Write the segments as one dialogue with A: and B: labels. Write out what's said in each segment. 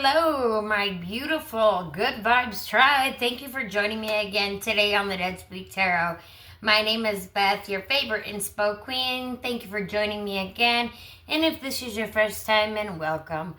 A: Hello, my beautiful Good Vibes tribe. Thank you for joining me again today on the Dead Speak Tarot. My name is Beth, your favorite inspo queen. Thank you for joining me again. And if this is your first time, then welcome.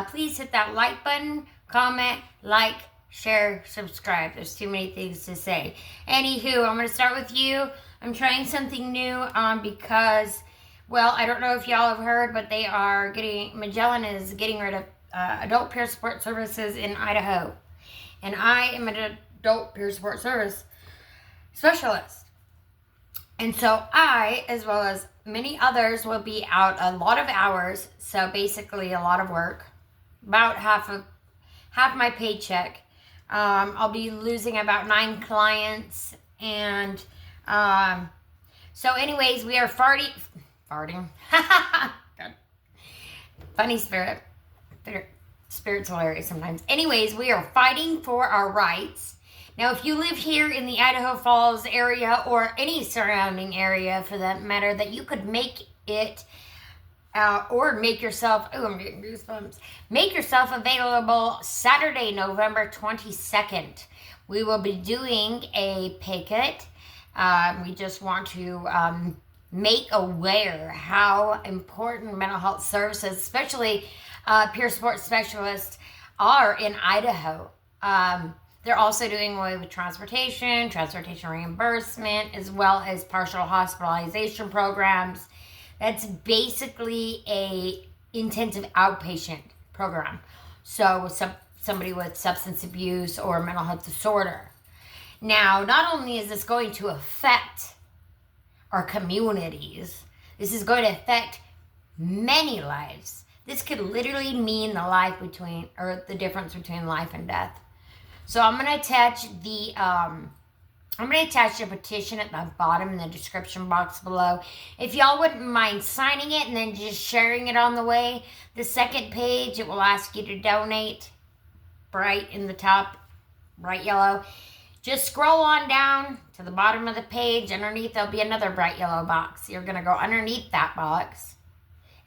A: Please hit that like button, comment, like, share, subscribe. There's too many things to say. Anywho, I'm going to start with you. I'm trying something new because, well, I don't know if y'all have heard, but Magellan is getting rid of adult peer support services in Idaho. And I am an adult peer support service specialist. And so I, as well as many others, will be out a lot of hours. So basically a lot of work, about half my paycheck. I'll be losing about 9 clients. And so anyways, we are farting. Funny spirit. Spirit's hilarious sometimes. Anyways, we are fighting for our rights. Now, if you live here in the Idaho Falls area or any surrounding area for that matter, that you could make it or make yourself, I'm getting goosebumps, make yourself available Saturday, November 22nd. We will be doing a picket. We just want to make aware how important mental health services, especially peer support specialists, are in Idaho. They're also doing away with transportation reimbursement, as well as partial hospitalization programs. That's basically a intensive outpatient program. So somebody with substance abuse or mental health disorder. Now, not only is this going to affect our communities, this is going to affect many lives. This could literally mean the difference between life and death. So I'm going to attach the petition at the bottom in the description box below. If y'all wouldn't mind signing it and then just sharing it on the way. The second page, it will ask you to donate, bright in the top, bright yellow. Just scroll on down to the bottom of the page. Underneath, there'll be another bright yellow box. You're going to go underneath that box.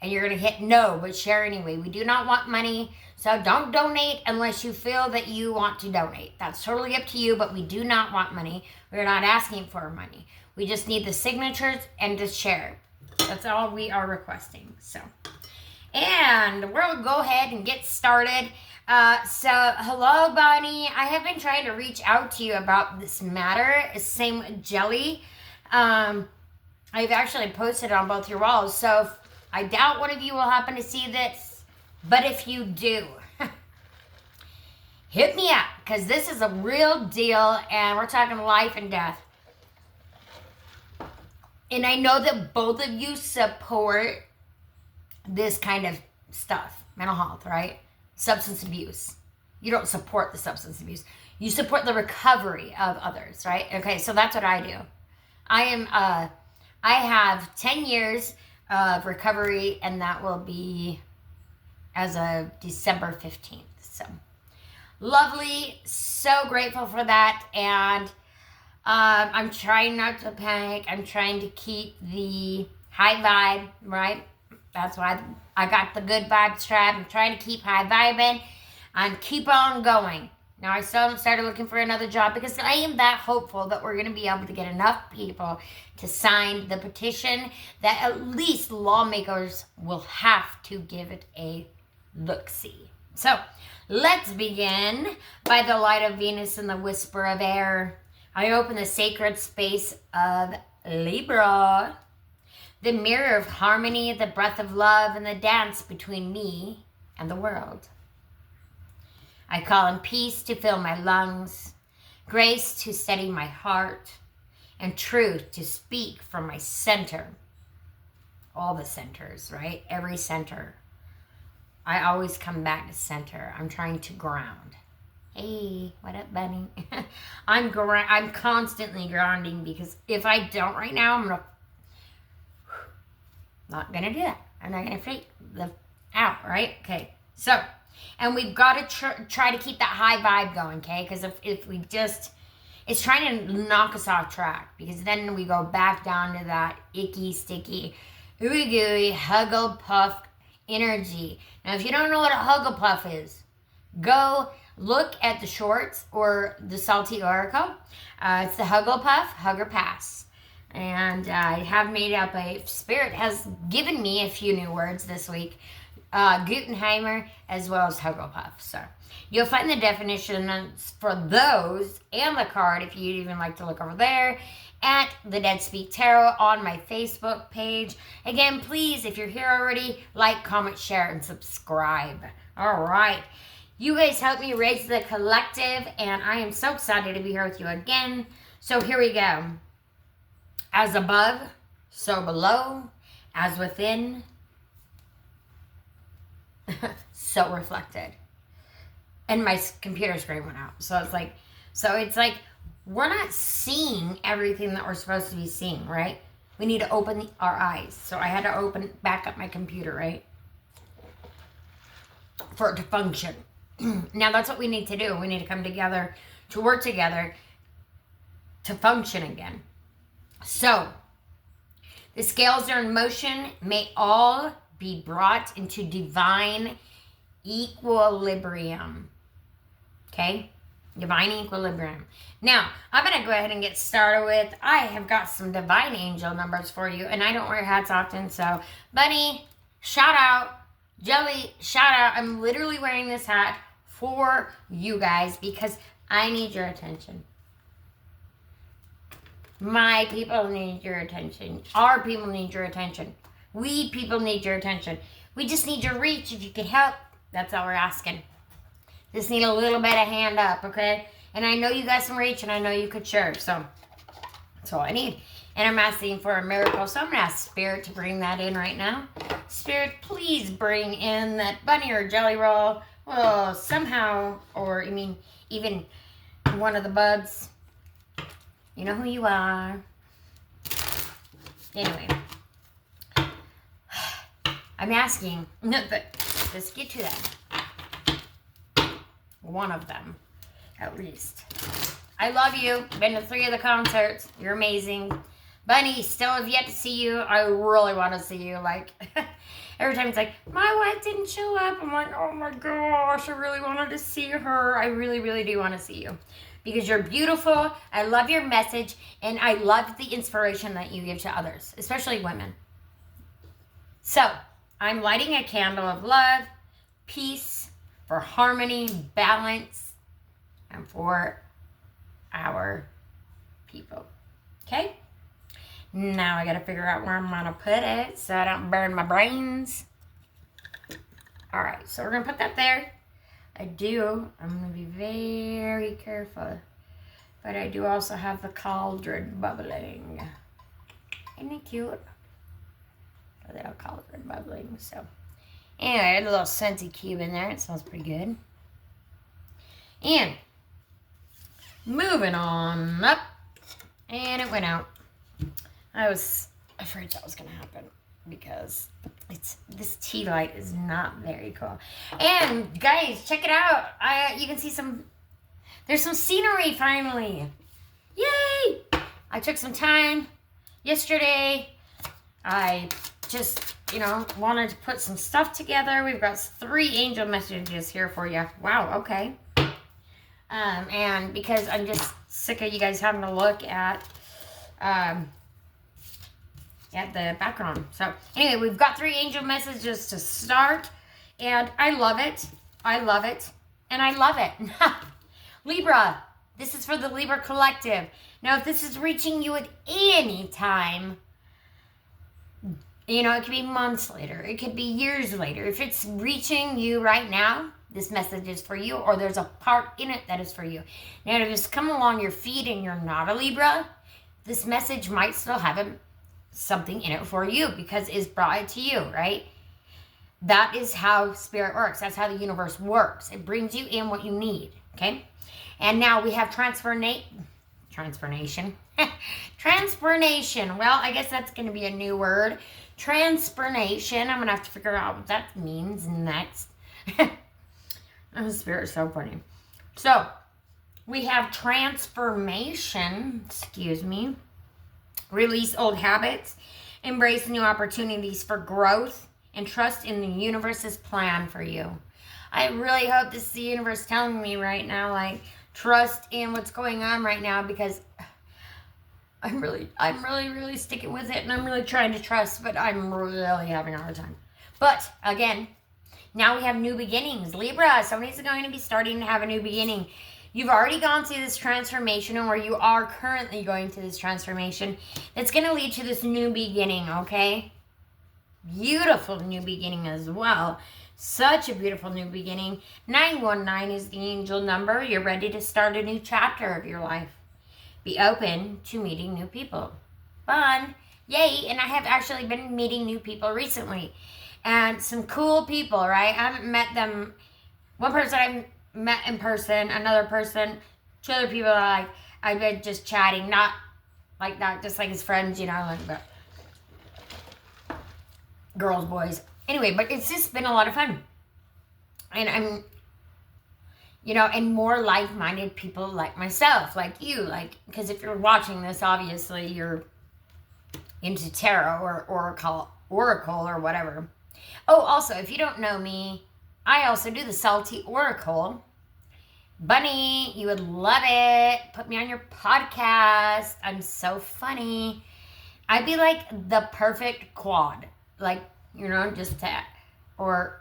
A: And you're going to hit no, but share anyway. We do not want money, so don't donate unless you feel that you want to donate. That's totally up to you, but we do not want money. We're not asking for money. We just need the signatures and to share. That's all we are requesting. And we'll go ahead and get started. Hello, Bonnie. I have been trying to reach out to you about this matter. Same with Jelly. I've actually posted on both your walls, so I doubt one of you will happen to see this, but if you do, hit me up, because this is a real deal, and we're talking life and death. And I know that both of you support this kind of stuff, mental health, right? Substance abuse. You don't support the substance abuse. You support the recovery of others, right? Okay, so that's what I do. I have 10 years of recovery, and that will be as of December 15th. So lovely, so grateful for that. And I'm trying not to panic. I'm trying to keep the high vibe, right? That's why I got the Good Vibes tribe. I'm trying to keep high vibing and keep on going. Now, I still haven't started looking for another job because I am that hopeful that we're going to be able to get enough people to sign the petition that at least lawmakers will have to give it a look-see. So, let's begin. By the light of Venus and the whisper of air, I open the sacred space of Libra, the mirror of harmony, the breath of love, and the dance between me and the world. I call in peace to fill my lungs, grace to steady my heart, and truth to speak from my center. All the centers, right? Every center. I always come back to center. I'm trying to ground. Hey, what up, bunny? I'm constantly grounding, because if I don't right now, I'm not gonna do that. I'm not gonna freak out, right? Okay, so. And we've got to try to keep that high vibe going, okay? Because if we just, it's trying to knock us off track. Because then we go back down to that icky, sticky, ooey gooey, huggle puff energy. Now, if you don't know what a huggle puff is, go look at the shorts or the Salty Oracle. It's the Hugglepuff Hugger Pass. And I have made up Spirit has given me a few new words this week. Gutenheimer as well as Hugglepuff. So you'll find the definitions for those and the card if you'd even like to look over there at the Dead Speak Tarot on my Facebook page. Again, please, if you're here already, like, comment, share, and subscribe. All right. You guys help me raise the collective, and I am so excited to be here with you again. So here we go. As above, so below, as within, so reflected. And my computer screen went out. So it's like we're not seeing everything that we're supposed to be seeing, right? We need to open our eyes. So I had to back up my computer, right? For it to function. Now that's what we need to do. We need to come together, to work together, to function again. So, the scales are in motion. May all be brought into divine equilibrium. Okay? Divine equilibrium. Now, I'm going to go ahead and get started with, I have got some divine angel numbers for you, and I don't wear hats often, so, Bunny, shout out. Jelly, shout out. I'm literally wearing this hat for you guys because I need your attention. My people need your attention. Our people need your attention. We people need your attention. We just need your reach. If you could help, that's all we're asking. Just need a little bit of hand up, okay? And I know you got some reach, and I know you could share. So that's all I need. And I'm asking for a miracle. So I'm going to ask Spirit to bring that in right now. Spirit, please bring in that bunny or jelly roll. Well, somehow, or I mean, even one of the buds. You know who you are. Anyway. I'm asking. No, but let's get to that. One of them, at least. I love you. Been to 3 of the concerts. You're amazing. Bunny, still have yet to see you. I really want to see you. Like, every time it's like, my wife didn't show up. I'm like, oh my gosh, I really wanted to see her. I really, really do want to see you. Because you're beautiful. I love your message. And I love the inspiration that you give to others, especially women. So, I'm lighting a candle of love, peace, for harmony, balance, and for our people. Okay? Now I got to figure out where I'm going to put it so I don't burn my brains. All right, so we're going to put that there. I'm going to be very careful. But I do also have the cauldron bubbling. Isn't it cute? A little cauldron bubbling. So, anyway, a little scented cube in there. It smells pretty good. And moving on up. And it went out. I was afraid that was going to happen because this tea light is not very cool. And guys, check it out. You can see there's some scenery finally. Yay! I took some time yesterday. I just, wanted to put some stuff together. We've got 3 angel messages here for you. Wow, okay. And because I'm just sick of you guys having to look at the background. So anyway, we've got 3 angel messages to start, and I love it. I love it. And I love it. Libra, this is for the Libra collective. Now, if this is reaching you at any time, it could be months later. It could be years later. If it's reaching you right now, this message is for you, or there's a part in it that is for you. Now, if it's coming along your feet and you're not a Libra, this message might still have something in it for you because it's brought to you, right? That is how spirit works. That's how the universe works. It brings you in what you need, okay? And now we have Transper-Nation. Transper-Nation. Well, I guess that's going to be a new word. Transper-Nation. I'm going to have to figure out what that means next. Oh, spirit is so funny. So, we have transformation, release old habits, embrace new opportunities for growth, and trust in the universe's plan for you. I really hope this is the universe telling me right now, like, trust in what's going on right now, because I'm really sticking with it, and I'm really trying to trust, but I'm really having a hard time. But again, now we have new beginnings. Libra, somebody's going to be starting to have a new beginning. You've already gone through this transformation, or you are currently going through this transformation. It's going to lead to this new beginning, okay? Beautiful new beginning as well. Such a beautiful new beginning. 919 is the angel number. You're ready to start a new chapter of your life. Be open to meeting new people. Fun. Yay. And I have actually been meeting new people recently. And some cool people, right? I haven't met them. One person I've met in person, another person, two other people like I've been just chatting, not like that, just like his friends, you know, like that. Girls, boys. Anyway, but it's just been a lot of fun. And I'm, you know, and more like-minded people like myself, like you, like, because if you're watching this, obviously you're into tarot or oracle or whatever. Oh, also, if you don't know me, I also do the Salty Oracle. Bunny, you would love it. Put me on your podcast. I'm so funny. I'd be like the perfect quad. Like, you know, just to, or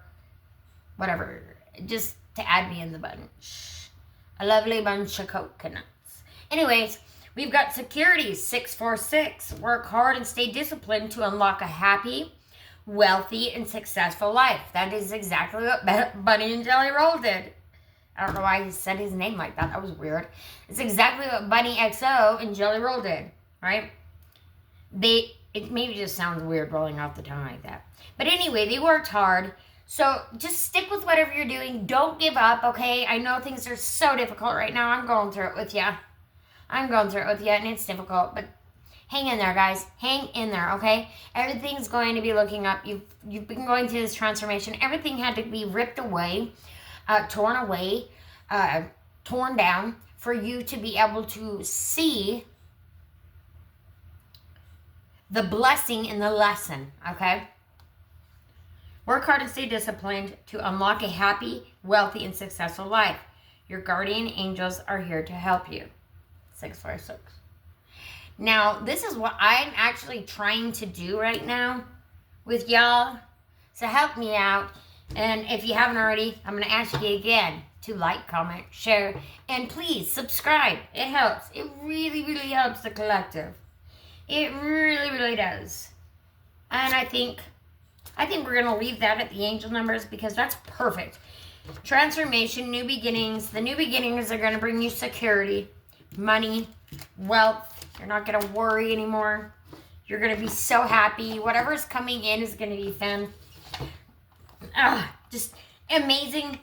A: whatever, just to add me in the bunch. A lovely bunch of coconuts. Anyways, we've got security, 646. Work hard and stay disciplined to unlock a happy, wealthy, and successful life. That is exactly what Bunny and Jelly Roll did. I don't know why he said his name like that. That was weird. It's exactly what Bunny XO and Jelly Roll did, right? It maybe just sounds weird rolling off the tongue like that. But anyway, they worked hard. So just stick with whatever you're doing. Don't give up, okay? I know things are so difficult right now. I'm going through it with you. And it's difficult. But hang in there, guys. Hang in there, okay? Everything's going to be looking up. You've been going through this transformation. Everything had to be ripped away, torn away, torn down for you to be able to see the blessing in the lesson, okay? Work hard and stay disciplined to unlock a happy, wealthy, and successful life. Your guardian angels are here to help you. 646. Now, this is what I'm actually trying to do right now with y'all. So help me out. And if you haven't already, I'm going to ask you again to like, comment, share, and please subscribe. It helps. It really, really helps the collective. It really, really does. And I think we're going to leave that at the angel numbers because that's perfect. Transformation, new beginnings. The new beginnings are going to bring you security, money, wealth. You're not going to worry anymore. You're going to be so happy. Whatever's coming in is going to be fun. Just amazing.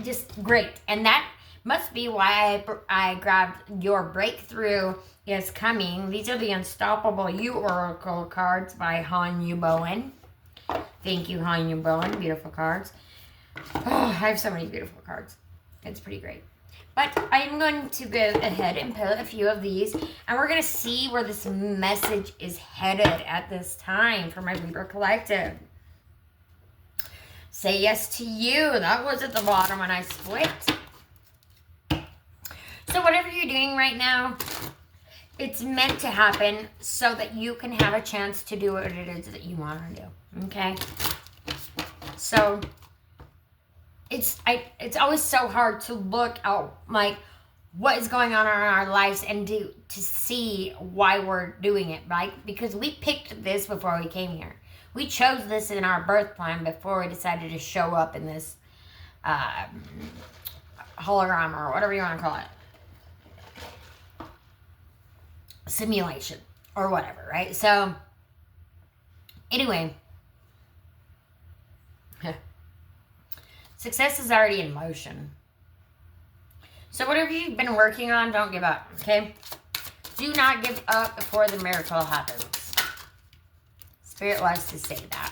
A: Just great. And that must be why I grabbed Your Breakthrough is Coming. These are the Unstoppable You Oracle cards by Han Yu Bowen. Thank you, Han Yu Bowen. Beautiful cards. Oh, I have so many beautiful cards. It's pretty great. But I'm going to go ahead and pull a few of these, and we're going to see where this message is headed at this time for my Libra Collective. Say yes to you. That was at the bottom when I split. So whatever you're doing right now, it's meant to happen so that you can have a chance to do what it is that you want to do. Okay? So it's always so hard to look out like what is going on in our lives and to see why we're doing it, right? Because we picked this before we came here. We chose this in our birth plan before we decided to show up in this hologram or whatever you want to call it. Simulation or whatever, right? So anyway, success is already in motion. So whatever you've been working on, don't give up, okay? Do not give up before the miracle happens. Spirit likes to say that.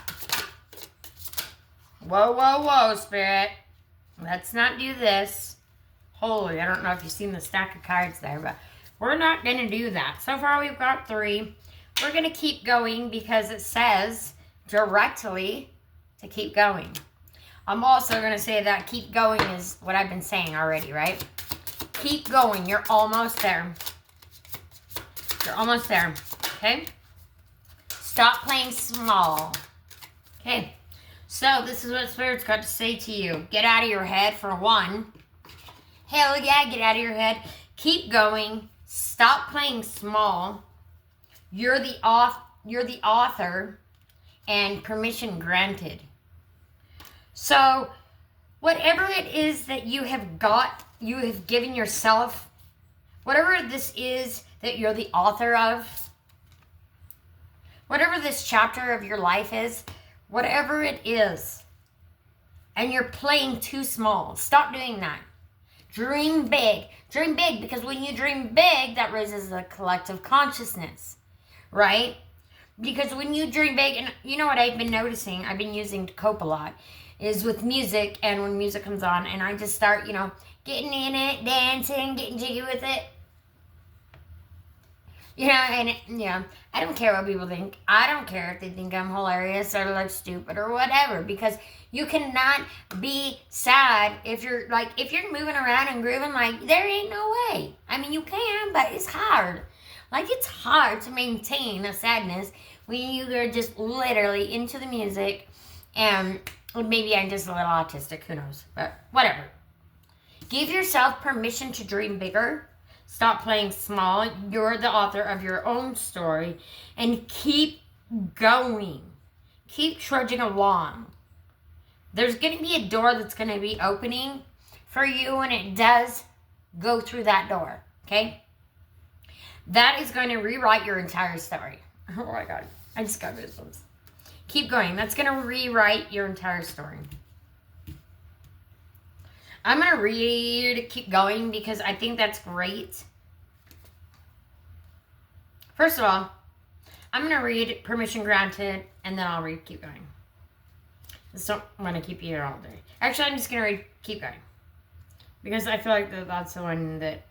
A: Whoa, whoa, whoa, Spirit. Let's not do this. Holy, I don't know if you've seen the stack of cards there, but we're not going to do that. So far, we've got 3. We're going to keep going because it says directly to keep going. I'm also going to say that keep going is what I've been saying already, right? Keep going. You're almost there. You're almost there. Okay? Stop playing small. Okay? So this is what Spirit's got to say to you. Get out of your head for one. Hell yeah, get out of your head. Keep going. Stop playing small. You're the author, and permission granted. So, whatever it is that you have given yourself, whatever this is that you're the author of, whatever this chapter of your life is, whatever it is, and you're playing too small, stop doing that. Dream big. Dream big, because when you dream big, that raises the collective consciousness, right? Because when you dream big, and you know what I've been noticing, I've been using to cope a lot, is with music, and when music comes on, and I just start, getting in it, dancing, getting jiggy with it. I don't care what people think. I don't care if they think I'm hilarious or like stupid or whatever, because you cannot be sad if you're moving around and grooving, like, there ain't no way. I mean, you can, but it's hard. Like, it's hard to maintain a sadness when you are just literally into the music, and maybe I'm just a little autistic, who knows, but whatever. Give yourself permission to dream bigger. Stop playing small. You're the author of your own story, and keep going. Keep trudging along. There's going to be a door that's going to be opening for you, and it does go through that door, okay? That is going to rewrite your entire story. Oh my God, I just got goosebumps. Keep going. That's going to rewrite your entire story. I'm going to read Keep Going because I think that's great. First of all, I'm going to read Permission Granted, and then I'll read Keep Going. Just don't want to keep you here all day. Actually, I'm just going to read Keep Going, because I feel like that's the one that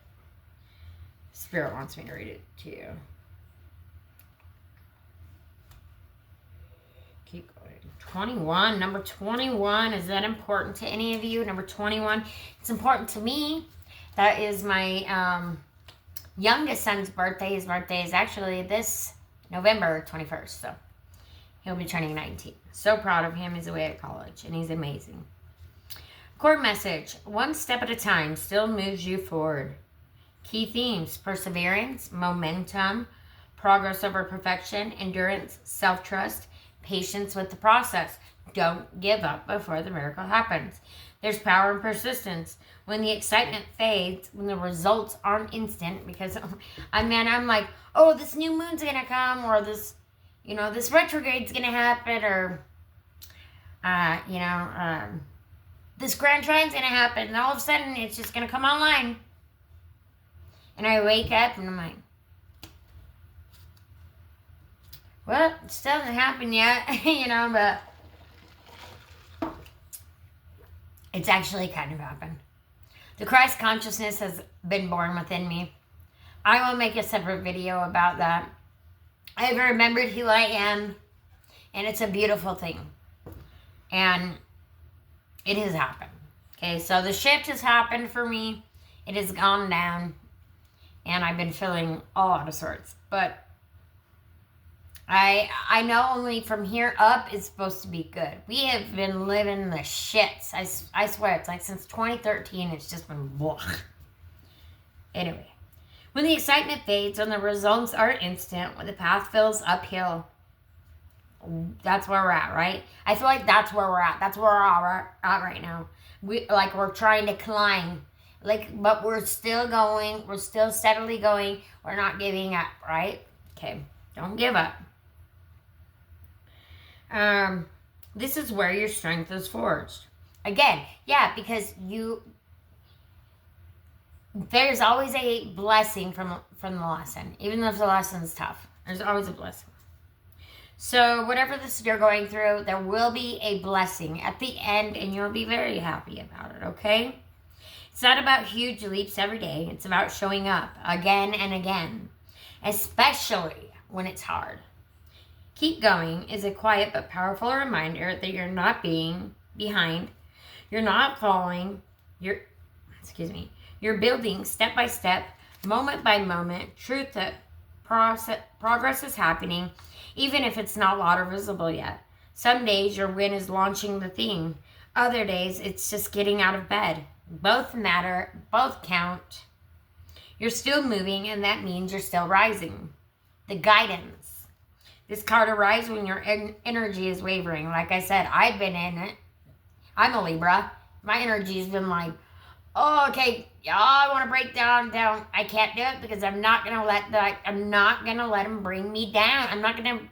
A: Spirit wants me to read it to you. Keep going. 21. Number 21. Is that important to any of you? Number 21. It's important to me. That is my youngest son's birthday. His birthday is actually this November 21st. So he'll be turning 19. So proud of him. He's away at college, and he's amazing. Core message. One step at a time still moves you forward. Key themes: perseverance, momentum, progress over perfection, endurance, self-trust, patience with the process. Don't give up before the miracle happens. There's power in persistence. When the excitement fades, when the results aren't instant, because I'm like, oh, this new moon's gonna come, or this, this retrograde's gonna happen, or this grand trine's gonna happen, and all of a sudden it's just gonna come online. And I wake up and I'm like, well, it still hasn't happened yet, but it's actually kind of happened. The Christ consciousness has been born within me. I will make a separate video about that. I have remembered who I am, and it's a beautiful thing. And it has happened. Okay, so the shift has happened for me. It has gone down, and I've been feeling all out of sorts. But I know only from here up it's supposed to be good. We have been living the shits. I swear, it's like since 2013, it's just been blah. Anyway, when the excitement fades, when the results are instant, when the path feels uphill, that's where we're at, right? I feel like that's where we're at. That's where we're at right now. We're trying to climb. But we're still going. We're still steadily going. We're not giving up, right? Okay, don't give up. This is where your strength is forged. Again, yeah, because there's always a blessing from the lesson. Even if the lesson's tough, there's always a blessing. So whatever you're going through, there will be a blessing at the end, and you'll be very happy about it, okay? It's not about huge leaps every day. It's about showing up again and again, especially when it's hard. Keep Going is a quiet but powerful reminder that you're not being behind. You're not falling. You're building step by step, moment by moment, truth that progress is happening, even if it's not loud or visible yet. Some days your win is launching the thing. Other days it's just getting out of bed. Both matter, both count. You're still moving, and that means you're still rising. The guidance. This card arrives when your energy is wavering. Like I said, I've been in it. I'm a Libra. My energy has been like, oh, okay, yeah, I want to break down. I can't do it because I'm not going to let them bring me down. I'm not going to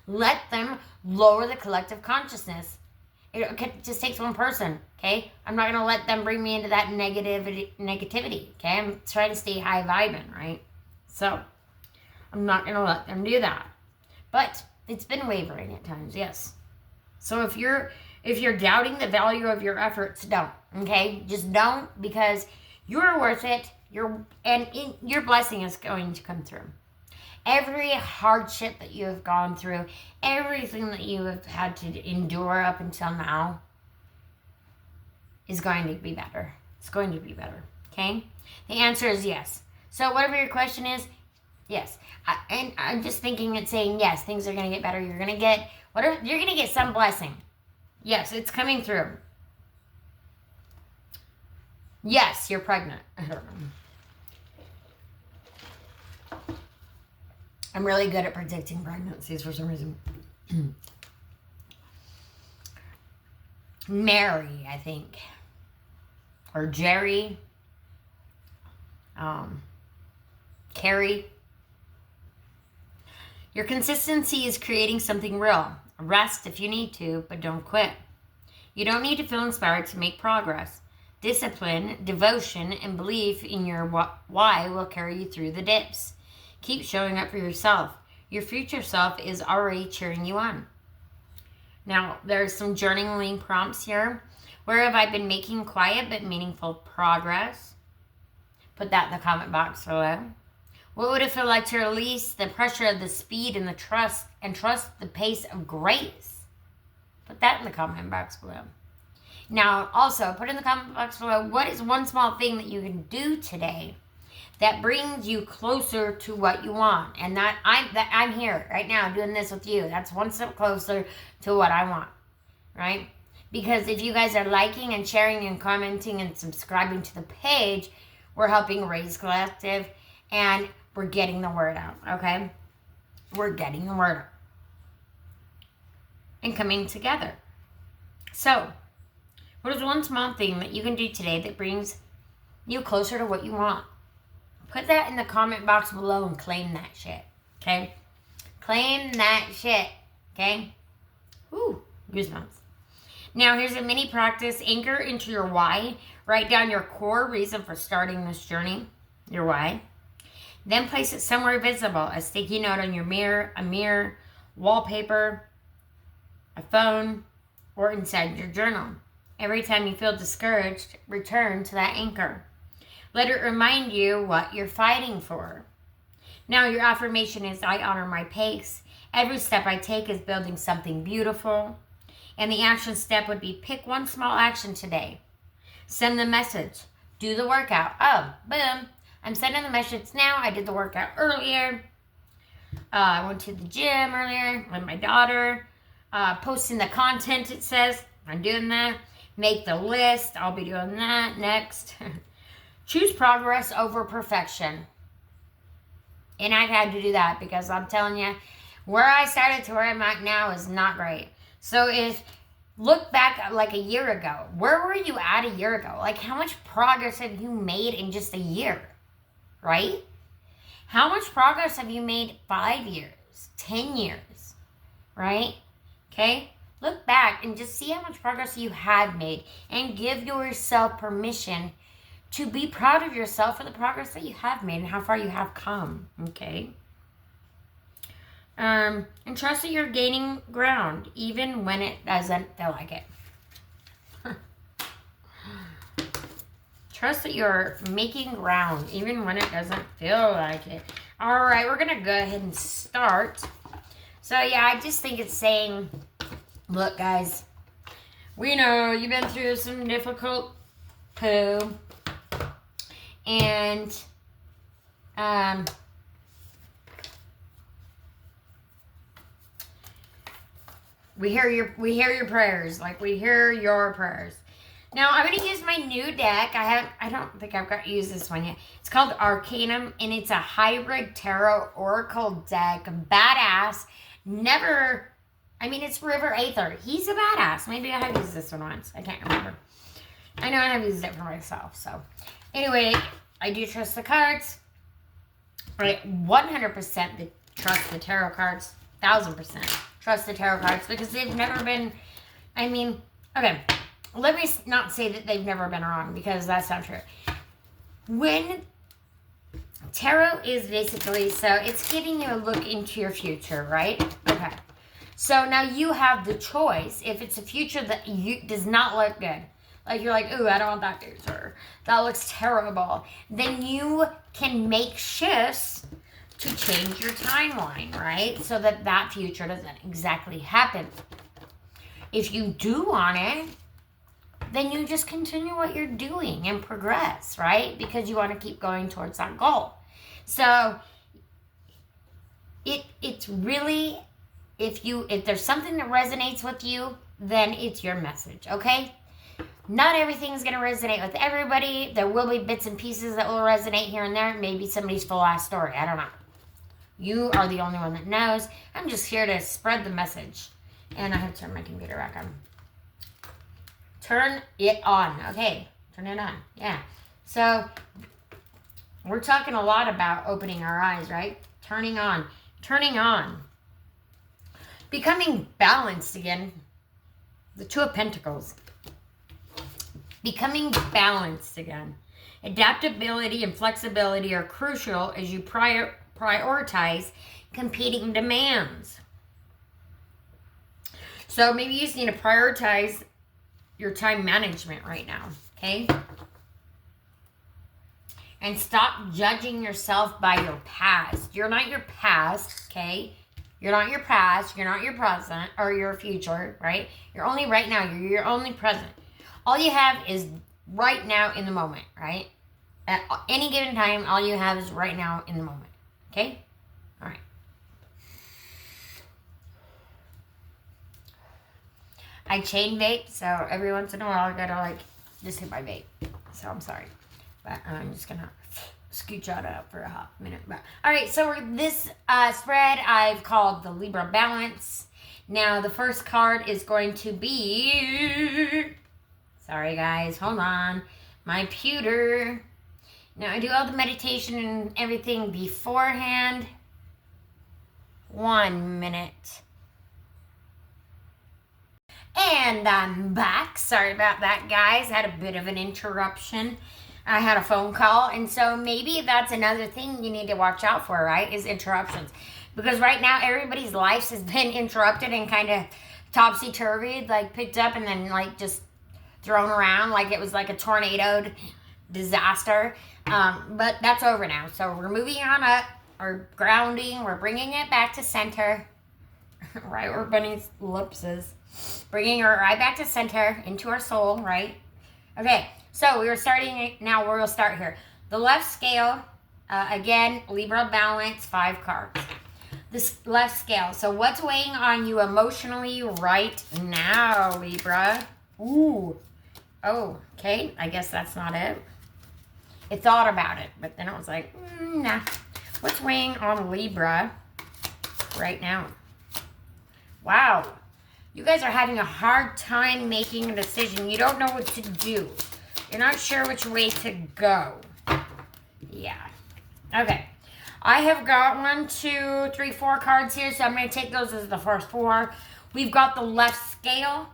A: let them lower the collective consciousness. It just takes one person, okay? I'm not going to let them bring me into that negativity, okay? I'm trying to stay high vibing, right? So, I'm not going to let them do that. But it's been wavering at times, yes. So if you're doubting the value of your efforts, don't, okay? Just don't, because you're worth it. Your blessing is going to come through. Every hardship that you have gone through, everything that you have had to endure up until now is going to be better. It's going to be better, okay? The answer is yes. So whatever your question is, yes. And I'm just thinking it's saying yes, things are going to get better. You're going to get some blessing. Yes, it's coming through. Yes, you're pregnant. I don't know. I'm really good at predicting pregnancies for some reason. Mary, I think. Or Jerry. Carrie. Your consistency is creating something real. Rest if you need to, but don't quit. You don't need to feel inspired to make progress. Discipline, devotion, and belief in your why will carry you through the dips. Keep showing up for yourself. Your future self is already cheering you on. Now, there's some journaling prompts here. Where have I been making quiet but meaningful progress? Put that in the comment box below. What would it feel like to release the pressure of the speed and the trust the pace of grace? Put that in the comment box below. Now, also, put in the comment box below, what is one small thing that you can do today that brings you closer to what you want? And I'm here right now doing this with you. That's one step closer to what I want, right? Because if you guys are liking and sharing and commenting and subscribing to the page, we're helping raise collective and we're getting the word out, okay? We're getting the word out and coming together. So, what is one small thing that you can do today that brings you closer to what you want? Put that in the comment box below and claim that shit, okay? Claim that shit, okay? Woo, goosebumps. Now, here's a mini practice. Anchor into your why. Write down your core reason for starting this journey, your why. Then place it somewhere visible, a sticky note on your mirror, a mirror, wallpaper, a phone, or inside your journal. Every time you feel discouraged, return to that anchor. Let it remind you what you're fighting for. Now, your affirmation is, I honor my pace. Every step I take is building something beautiful. And the action step would be pick one small action today. Send the message. Do the workout. Oh, boom. I'm sending the message now. I did the workout earlier. I went to the gym earlier with my daughter. Posting the content, it says. I'm doing that. Make the list. I'll be doing that next. Choose progress over perfection. And I've had to do that because I'm telling you, where I started to where I'm at now is not great. So look back like a year ago. Where were you at a year ago? Like, how much progress have you made in just a year? Right? How much progress have you made 5 years, 10 years? Right? Okay? Look back and just see how much progress you have made and give yourself permission to be proud of yourself for the progress that you have made and how far you have come. Okay? And trust that you're gaining ground even when it doesn't feel like it. Trust that you're making ground even when it doesn't feel like it. All right, we're going to go ahead and start. So, yeah, I just think it's saying, look, guys, We know you've been through some difficult poo. And, we hear your prayers. Like, we hear your prayers. Now, I'm going to use my new deck. I don't think I've got to use this one yet. It's called Arcanum, and it's a hybrid tarot oracle deck. Badass. It's River Aether. He's a badass. Maybe I have used this one once. I can't remember. I know I have used it for myself. So, anyway, I do trust the cards. I 100% trust the tarot cards. 1,000% trust the tarot cards because they've never been, okay, let me not say that they've never been wrong because that's not true. When tarot is basically, so it's giving you a look into your future, right? Okay. So now you have the choice. If it's a future that does not look good, like you're like, ooh, I don't want that news, or that looks terrible, then you can make shifts to change your timeline, right? So that future doesn't exactly happen. If you do want it, then you just continue what you're doing and progress, right? Because you want to keep going towards that goal. So it's really, if there's something that resonates with you, then it's your message, okay? Not everything's going to resonate with everybody. There will be bits and pieces that will resonate here and there. Maybe somebody's full-ass story. I don't know. You are the only one that knows. I'm just here to spread the message. And I have to turn my computer back on. Turn it on. Okay. Turn it on. Yeah. So, we're talking a lot about opening our eyes, right? Turning on. Turning on. Becoming balanced again. The Two of Pentacles. Becoming balanced again. Adaptability and flexibility are crucial as you prioritize competing demands. So maybe you just need to prioritize your time management right now, okay? And stop judging yourself by your past. You're not your past, okay? You're not your past. You're not your present or your future, right? You're only right now. You're only present. All you have is right now in the moment, right? At any given time, all you have is right now in the moment. Okay? All right. I chain vape, so every once in a while I gotta just hit my vape. So I'm sorry. But I'm just gonna scooch out for a hot minute. But, all right, so this spread I've called the Libra Balance. Now the first card is going to be... Sorry, guys. Hold on. My pewter. Now, I do all the meditation and everything beforehand. 1 minute. And I'm back. Sorry about that, guys. Had a bit of an interruption. I had a phone call. And so maybe that's another thing you need to watch out for, right? Is interruptions. Because right now, everybody's lives has been interrupted and kind of topsy-turvy. Picked up and then, just... thrown around like it was like a tornado disaster. But that's over now. So we're moving on up. We're grounding. We're bringing it back to center. Right where Bunny's lips is. Bringing her right back to center into our soul, right? Okay, so we were starting now. We'll start here. The left scale, again, Libra Balance, 5 cards. This left scale. So what's weighing on you emotionally right now, Libra? Ooh. Oh, okay. I guess that's not it. It thought about it, but then it was like, nah. What's weighing on Libra right now? Wow. You guys are having a hard time making a decision. You don't know what to do. You're not sure which way to go. Yeah. Okay. I have got 1, 2, 3, 4 cards here, so I'm going to take those as the first 4. We've got the left scale.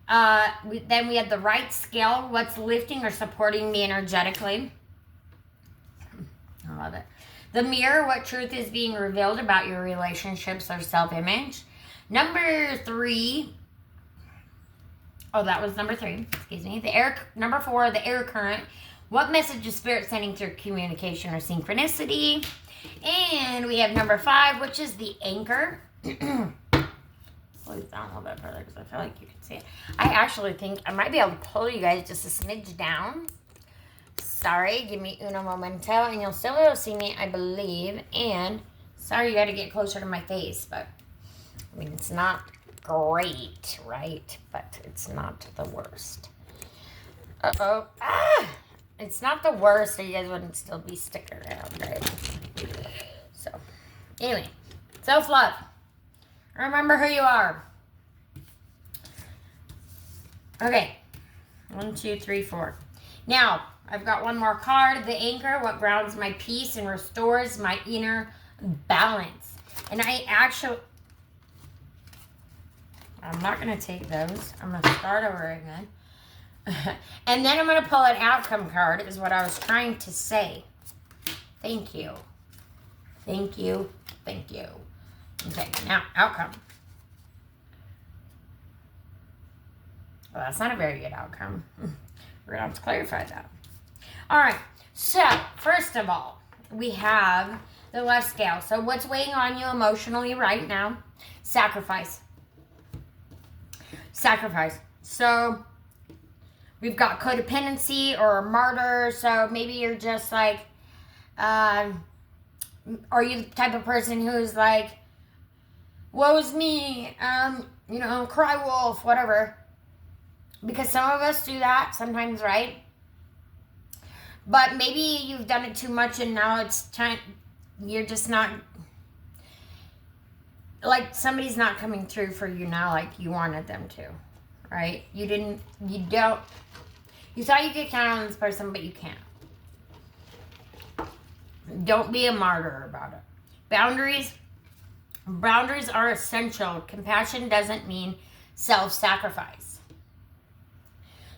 A: Then we have the right scale. What's lifting or supporting me energetically? I love it. The mirror. What truth is being revealed about your relationships or self-image? Number 3. Oh, that was number 3. Excuse me. Number 4, the air current. What message is Spirit sending through communication or synchronicity? And we have number 5, which is the anchor. pull these down a little bit further because I feel like you can see it. I actually think I might be able to pull you guys just a smidge down. Sorry, give me uno momento, and you'll still be able to see me, I believe. And sorry, you got to get closer to my face, but I mean, it's not great, right? But it's not the worst. Uh-oh. Ah! It's not the worst, so you guys wouldn't still be sticking around, right? So, anyway, self-love. Remember who you are. Okay. 1, 2, 3, 4. Now, I've got one more card. The anchor, what grounds my peace and restores my inner balance. And I'm not going to take those. I'm going to start over again. And then I'm going to pull an outcome card, is what I was trying to say. Thank you. Thank you. Thank you. Okay, now, outcome. Well, that's not a very good outcome. We're going to have to clarify that. All right, so first of all, we have the left scale. So what's weighing on you emotionally right now? Sacrifice. Sacrifice. So we've got codependency or martyr. So maybe you're just like, are you the type of person who's like, woe is me, cry wolf, whatever. Because some of us do that sometimes, right? But maybe you've done it too much and now it's time, you're just not, like somebody's not coming through for you now like you wanted them to, right? You thought you could count on this person, but you can't. Don't be a martyr about it. Boundaries are essential. Compassion doesn't mean self-sacrifice.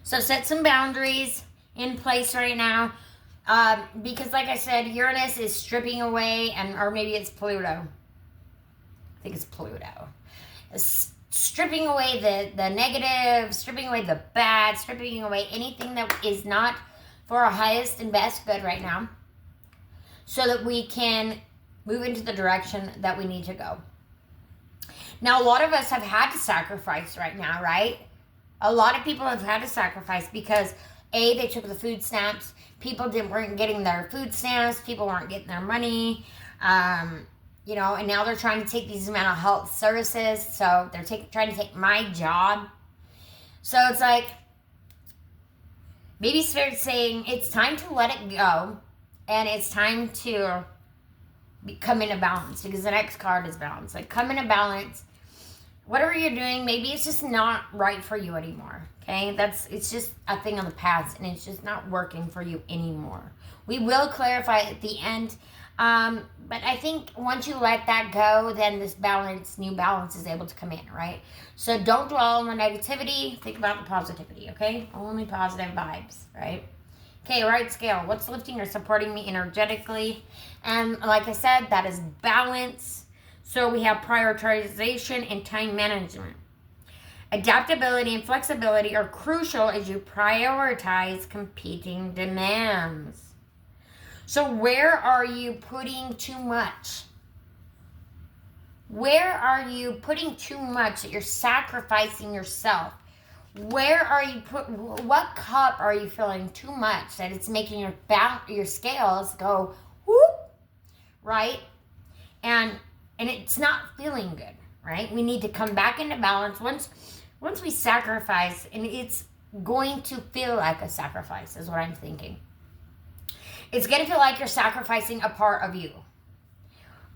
A: So set some boundaries in place right now. Because like I said, Uranus is stripping away, or maybe it's Pluto. I think it's Pluto. It's stripping away the negative, stripping away the bad, stripping away anything that is not for our highest and best good right now, so that we can move into the direction that we need to go. Now, a lot of us have had to sacrifice right now, right? A lot of people have had to sacrifice because, A, they took the food stamps. People weren't getting their food stamps. People weren't getting their money. And now they're trying to take these mental health services. So they're trying to take my job. So it's like, maybe Spirit's saying it's time to let it go. And it's time to come into balance, because the next card is balance. Like, come into balance. Whatever you're doing, maybe it's just not right for you anymore. Okay, it's just a thing of the past, and it's just not working for you anymore. We will clarify at the end, but I think once you let that go, then this new balance is able to come in, right? So don't dwell on the negativity. Think about the positivity. Okay, only positive vibes, right? Okay, right scale. What's lifting or supporting me energetically? And like I said, that is balance. So we have prioritization and time management. Adaptability and flexibility are crucial as you prioritize competing demands. So where are you putting too much? Where are you putting too much that you're sacrificing yourself? Where are you what cup are you filling too much that it's making your scales go whoop, right? And it's not feeling good, right? We need to come back into balance. Once we sacrifice, and it's going to feel like a sacrifice, is what I'm thinking. It's going to feel like you're sacrificing a part of you.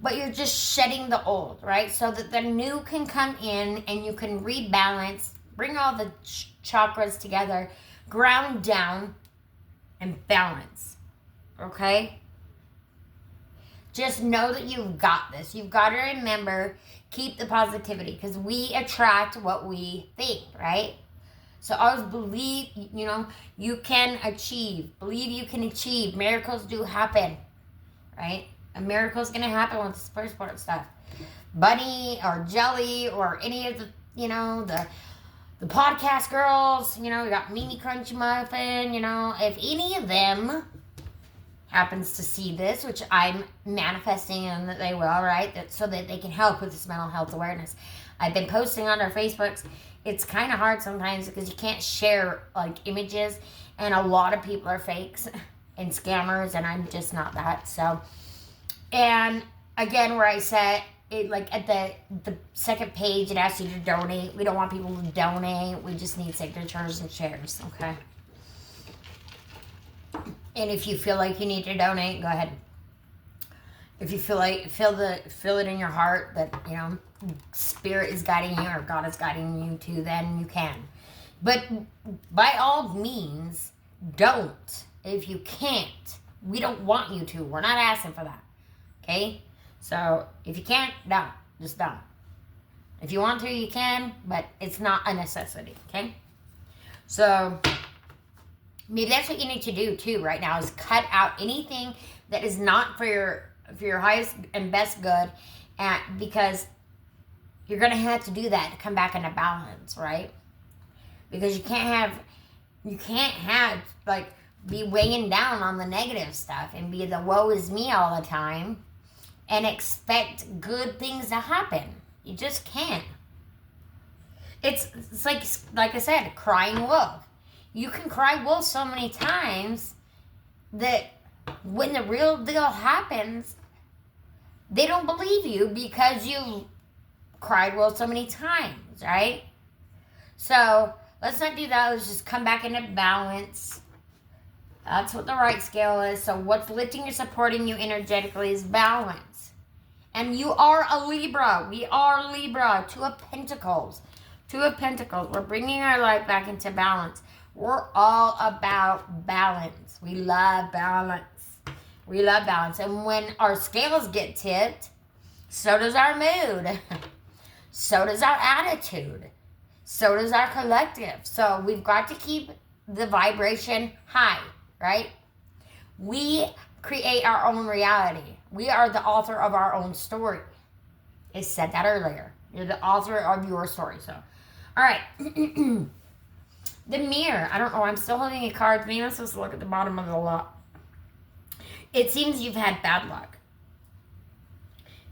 A: But you're just shedding the old, right? So that the new can come in and you can rebalance, bring all the chakras together, ground down, and balance, okay? Just know that you've got this. You've got to remember, keep the positivity, because we attract what we think, right? So always believe, you can achieve. Believe you can achieve. Miracles do happen, right? A miracle is going to happen with this first part stuff. Bunny or Jelly or any of the, the podcast girls, we got Mimi Crunch Muffin, if any of them happens to see this, which I'm manifesting and that they will, right? So that they can help with this mental health awareness. I've been posting on their Facebooks. It's kind of hard sometimes because you can't share like images, and a lot of people are fakes and scammers, and I'm just not that. So, and again, where I said it, like at the second page, it asks you to donate. We don't want people to donate. We just need signatures and shares, okay? And if you feel like you need to donate, go ahead. If you feel it in your heart that, you know, Spirit is guiding you or God is guiding you to, then you can. But by all means, don't. If you can't, we don't want you to. We're not asking for that. Okay? So if you can't, don't. Just don't. If you want to, you can, but it's not a necessity. Okay? So maybe that's what you need to do too right now, is cut out anything that is not for your highest and best good, because you're going to have to do that to come back into balance, right? Because you can't have like be weighing down on the negative stuff and be the woe is me all the time and expect good things to happen. You just can't. It's like I said, crying wolf. You can cry wolf so many times that when the real deal happens, they don't believe you because you cried wolf so many times, right? So let's not do that. Let's just come back into balance. That's what the right scale is. So what's lifting and supporting you energetically is balance. And you are a Libra. We are Libra. Two of Pentacles. Two of Pentacles. We're bringing our life back into balance. We're all about balance. We love balance. We love balance. And when our scales get tipped, so does our mood. So does our attitude. So does our collective. So we've got to keep the vibration high, right? We create our own reality. We are the author of our own story. I said that earlier. You're the author of your story. So, all right. The mirror. I don't know. I'm still holding a card. Maybe I'm supposed to look at the bottom of the lot. It seems you've had bad luck.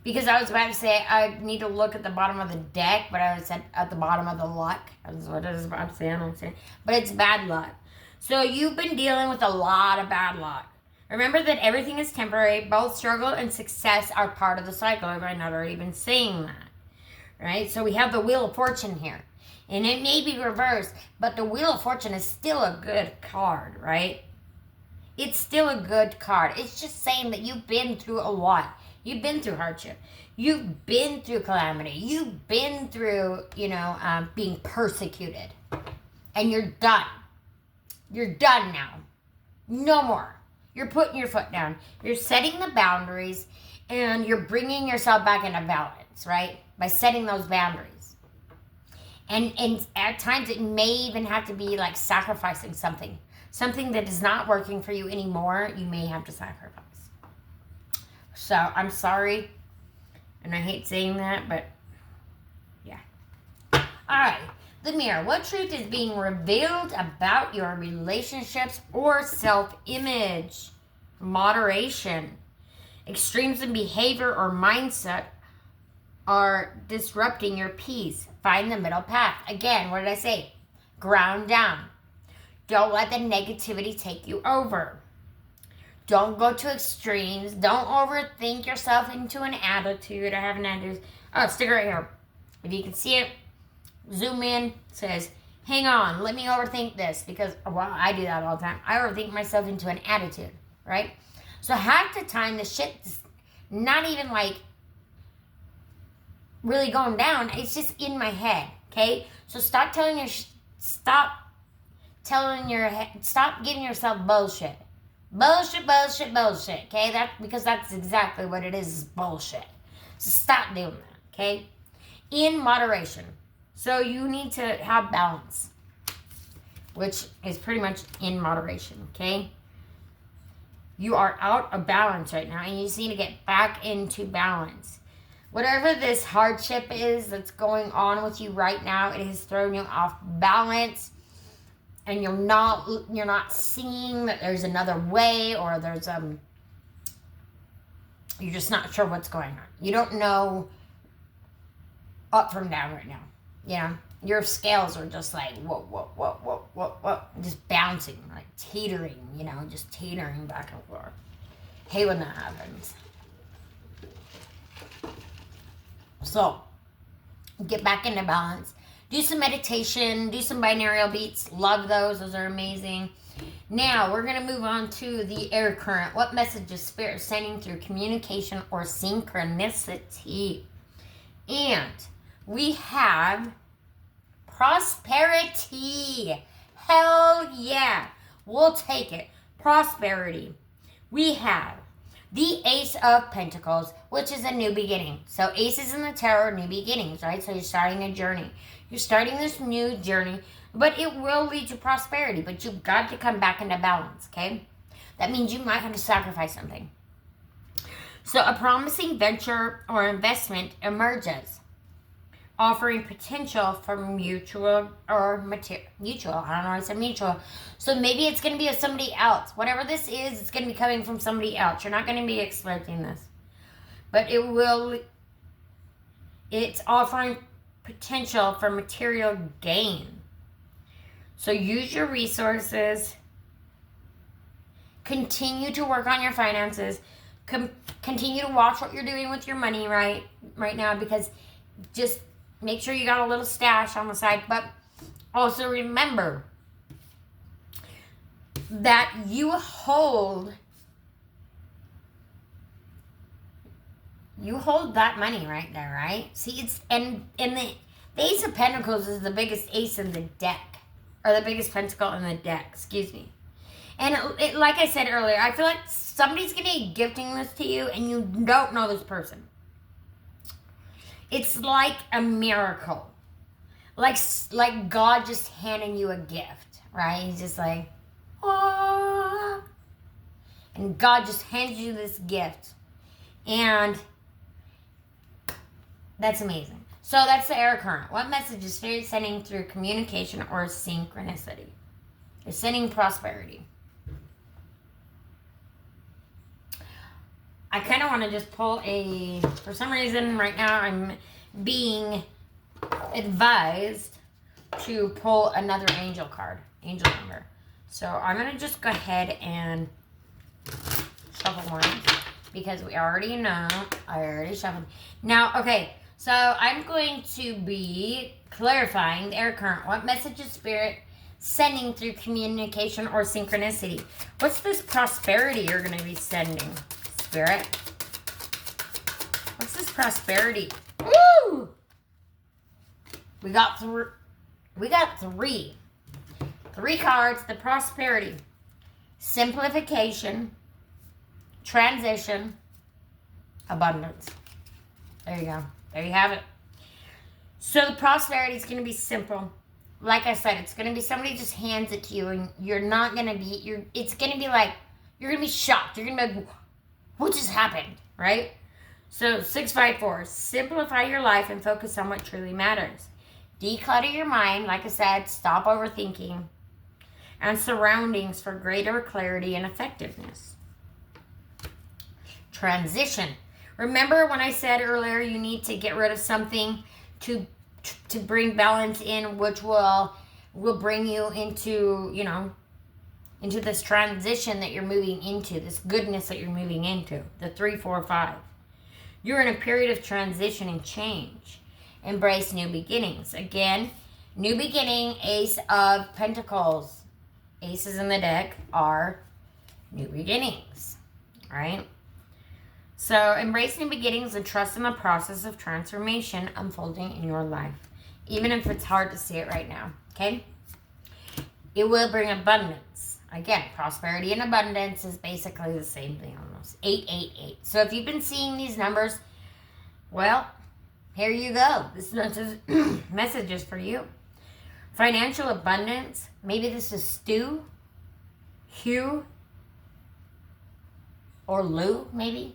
A: Because I was about to say I need to look at the bottom of the deck, but I said at the bottom of the luck. That's what I was about to say. I don't say. But it's bad luck. So you've been dealing with a lot of bad luck. Remember that everything is temporary. Both struggle and success are part of the cycle. I might not already been saying that. Right? So we have the Wheel of Fortune here. And it may be reversed, but the Wheel of Fortune is still a good card, right? It's still a good card. It's just saying that you've been through a lot. You've been through hardship. You've been through calamity. You've been through, being persecuted. And you're done. You're done now. No more. You're putting your foot down. You're setting the boundaries, and you're bringing yourself back into balance, right? By setting those boundaries. And at times it may even have to be like sacrificing something. Something that is not working for you anymore, you may have to sacrifice. So I'm sorry, and I hate saying that, but yeah. All right, the mirror. What truth is being revealed about your relationships or self-image? Moderation. Extremes in behavior or mindset are disrupting your peace. Find the middle path. Again, what did I say? Ground down. Don't let the negativity take you over. Don't go to extremes. Don't overthink yourself into an attitude. I have an attitude. Oh, stick right here. If you can see it, zoom in. It says, hang on, let me overthink this. Because, well, I do that all the time. I overthink myself into an attitude, right? So half the time, the shit's not even like really going down. It's just in my head, okay? So stop giving yourself bullshit. Bullshit, okay? Because that's exactly what it is bullshit. So stop doing that, okay? In moderation. So you need to have balance, which is pretty much in moderation, okay? You are out of balance right now, and you just need to get back into balance. Whatever this hardship is that's going on with you right now, it has thrown you off balance, and you're not seeing that there's another way, or there's You're just not sure what's going on. You don't know up from down right now. You know, your scales are just like, whoa, whoa, whoa, whoa, whoa, whoa. Just bouncing, like teetering, you know, just teetering back and forth. Hey, when that happens. So, get back into balance. Do some meditation. Do some binaural beats. Love those. Those are amazing. Now, we're going to move on to the air current. What message is Spirit sending through communication or synchronicity? And we have prosperity. Hell yeah. We'll take it. Prosperity. We have the Ace of Pentacles, which is a new beginning. So aces in the tarot are new beginnings, right? So you're starting a journey. You're starting this new journey, but it will lead to prosperity. But you've got to come back into balance, okay? That means you might have to sacrifice something. So a promising venture or investment emerges, offering potential for mutual or mutual. I don't know why I said mutual. So maybe it's going to be of somebody else. Whatever this is, it's going to be coming from somebody else. You're not going to be expecting this. But it's offering potential for material gain. So use your resources. Continue to work on your finances. Continue to watch what you're doing with your money right now, because just make sure you got a little stash on the side. But also remember that you hold that money right there, right? See, it's and the Ace of Pentacles is the biggest ace in the deck, or the biggest pentacle in the deck, excuse me. And it, like I said earlier, I feel like somebody's going to be gifting this to you and you don't know this person. It's like a miracle. Like God just handing you a gift, right? He's just like, oh. And God just hands you this gift. And that's amazing. So that's the air current. What message is Spirit sending through communication or synchronicity? It's sending prosperity. I kind of want to just pull for some reason right now I'm being advised to pull another angel card, angel number. So I'm going to just go ahead and shuffle one because we already know. I already shuffled. Now, okay, so I'm going to be clarifying the air current. What message is Spirit sending through communication or synchronicity? What's this prosperity you're going to be sending, Spirit? What's this prosperity? Woo! We got three. Three cards. The prosperity, simplification, transition, abundance. There you go. There you have it. So the prosperity is going to be simple. Like I said, it's going to be somebody just hands it to you, and you're not going to be, it's going to be like, you're going to be shocked. You're going to be like, what just happened, right? So 654, simplify your life and focus on what truly matters. Declutter your mind, like I said, stop overthinking, and surroundings for greater clarity and effectiveness. Transition. Remember when I said earlier you need to get rid of something to bring balance in, which will bring you into, into this transition that you're moving into, this goodness that you're moving into, the 3, 4, 5. You're in a period of transition and change. Embrace new beginnings. Again, new beginning, Ace of Pentacles. Aces in the deck are new beginnings, right? So embrace new beginnings and trust in the process of transformation unfolding in your life, even if it's hard to see it right now, okay? It will bring abundance. Again, prosperity and abundance is basically the same thing almost. 888. So if you've been seeing these numbers, well, here you go. This message is for you. Financial abundance. Maybe this is Stu, Hugh, or Lou, maybe.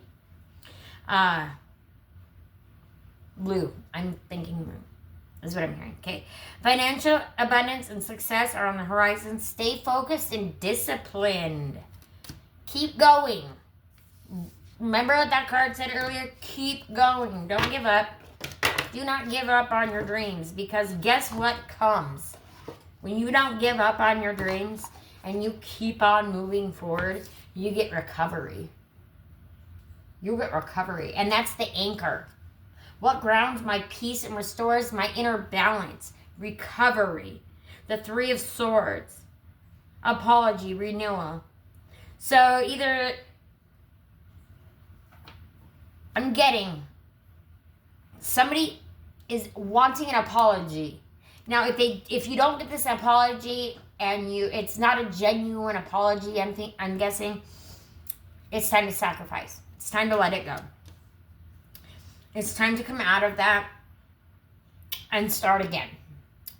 A: Lou. I'm thinking Lou. Is what I'm hearing. Okay. Financial abundance and success are on the horizon. Stay focused and disciplined. Keep going. remember what that card said earlier? Keep going. Don't give up. Do not give up on your dreams, because guess what comes? When you don't give up on your dreams and you keep on moving forward, you get recovery. You get recovery. And that's the anchor. What grounds my peace and restores my inner balance? Recovery. The Three of Swords. Apology, renewal. So either I'm getting somebody is wanting an apology. Now, if you don't get this apology and it's not a genuine apology, I'm guessing it's time to sacrifice. It's time to let it go. It's time to come out of that and start again.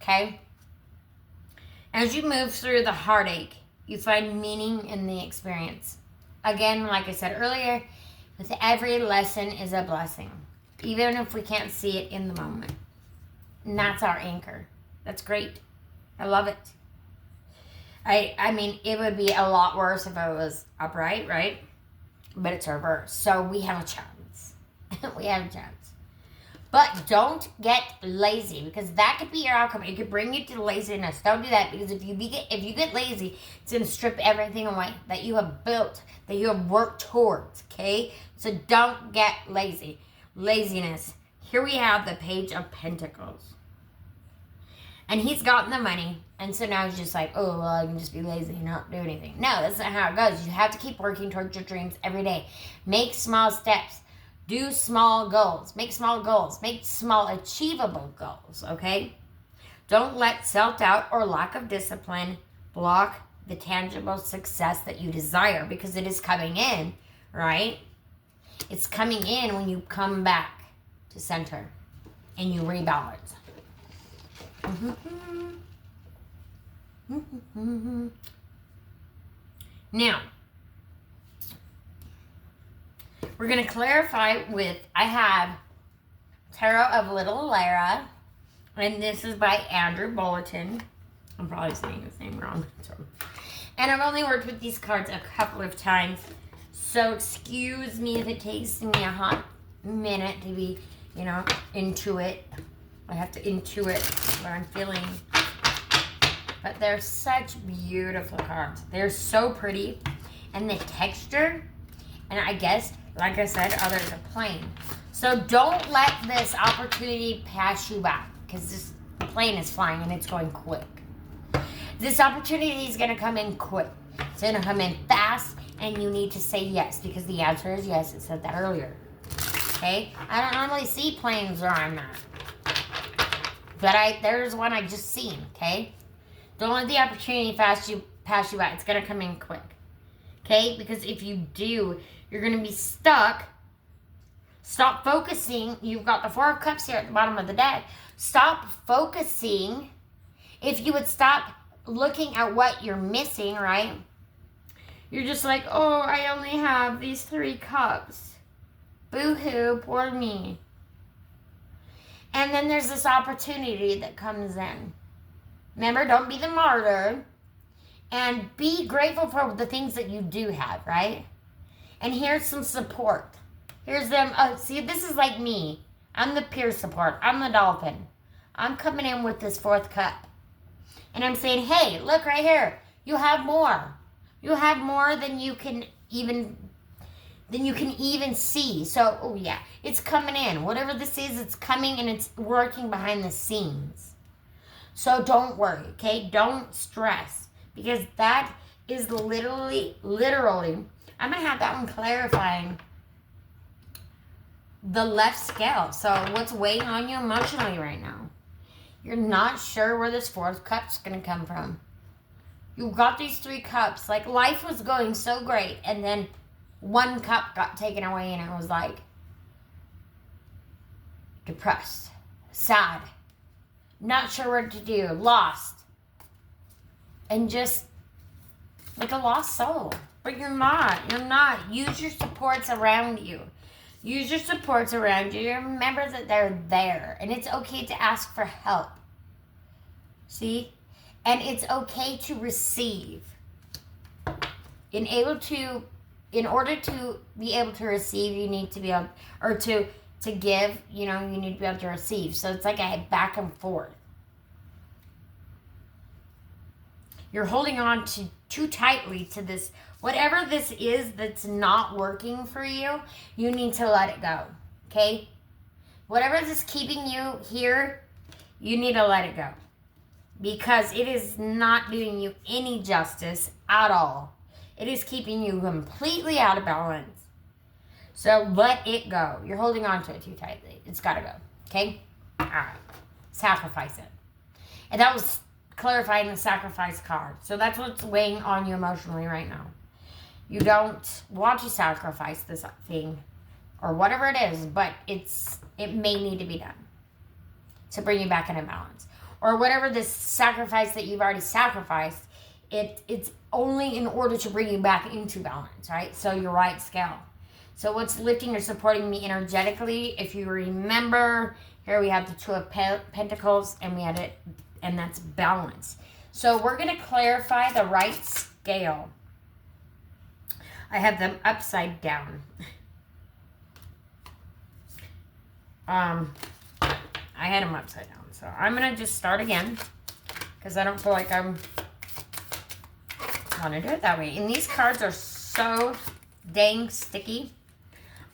A: Okay? As you move through the heartache, you find meaning in the experience. Again, like I said earlier, with every lesson is a blessing, even if we can't see it in the moment. And that's our anchor. That's great. I love it. I mean, it would be a lot worse if I was upright, right? But it's reversed. So we have a chance. We have a chance. But don't get lazy, because that could be your outcome. It could bring you to laziness. Don't do that, because if you get lazy, it's going to strip everything away that you have built, that you have worked towards, okay? So don't get lazy. Laziness. Here we have the Page of Pentacles. And he's gotten the money, and so now he's just like, oh, well, I can just be lazy and not do anything. No, that's not how it goes. You have to keep working towards your dreams every day. Make small steps. Do small goals. Make small goals. Make small achievable goals, okay? Don't let self-doubt or lack of discipline block the tangible success that you desire, because it is coming in, right? It's coming in when you come back to center and you rebalance. Now, we're going to clarify with, I have Tarot of Little Lara, and this is by Andrew Bulletin. I'm probably saying his name wrong. And I've only worked with these cards a couple of times, so excuse me if it takes me a hot minute to be, into it. I have to intuit what I'm feeling. But they're such beautiful cards. They're so pretty. And the texture, and I guess, like I said, others are plain. So don't let this opportunity pass you by, because this plane is flying and it's going quick. This opportunity is going to come in quick. It's going to come in fast, and you need to say yes, because the answer is yes. It said that earlier. Okay? I don't normally see planes where I'm at. But there's one I just seen, okay? Don't let the opportunity pass you by. It's going to come in quick. Okay? Because if you do, you're going to be stuck. Stop focusing. You've got the Four of Cups here at the bottom of the deck. Stop focusing. If you would stop looking at what you're missing, right? You're just like, oh, I only have these 3 cups. Boo-hoo, poor me. And then there's this opportunity that comes in. Remember, don't be the martyr. And be grateful for the things that you do have, right? And here's some support. Here's them. See, this is like me. I'm the peer support. I'm the dolphin. I'm coming in with this 4th cup. And I'm saying, hey, look right here. You have more. You have more than you can even see. So, oh yeah, it's coming in. Whatever this is, it's coming, and it's working behind the scenes. So don't worry, okay? Don't stress, because that is literally, I'm going to have that one clarifying the left scale. So what's weighing on you emotionally right now? You're not sure where this 4th cup's going to come from. You got these 3 cups. Like, life was going so great, and then 1 cup got taken away, and it was like depressed, sad, not sure what to do, lost, and just like a lost soul. But you're not. Use your supports around you. Use your supports around you. Remember that they're there, and it's okay to ask for help. See? And it's okay to receive. And able to in order to be able to receive, you need to be able, or to give, you know, you need to be able to receive. So it's like a back and forth. You're holding on to too tightly to this. Whatever this is that's not working for you, you need to let it go. Okay? Whatever is keeping you here, you need to let it go. Because it is not doing you any justice at all. It is keeping you completely out of balance. So let it go. You're holding on to it too tightly. It's got to go. Okay? All right. Sacrifice it. And that was clarifying the sacrifice card. So that's what's weighing on you emotionally right now. You don't want to sacrifice this thing or whatever it is, but it may need to be done to bring you back into balance. Or whatever this sacrifice that you've already sacrificed, it's only in order to bring you back into balance, right? So your right scale. So what's lifting or supporting me energetically, if you remember, here we have the Two of Pentacles, and we had it, and that's balance. So we're going to clarify the right scale. I have them upside down. I had them upside down. So I'm going to just start again, because I don't feel like I want to do it that way. And these cards are so dang sticky.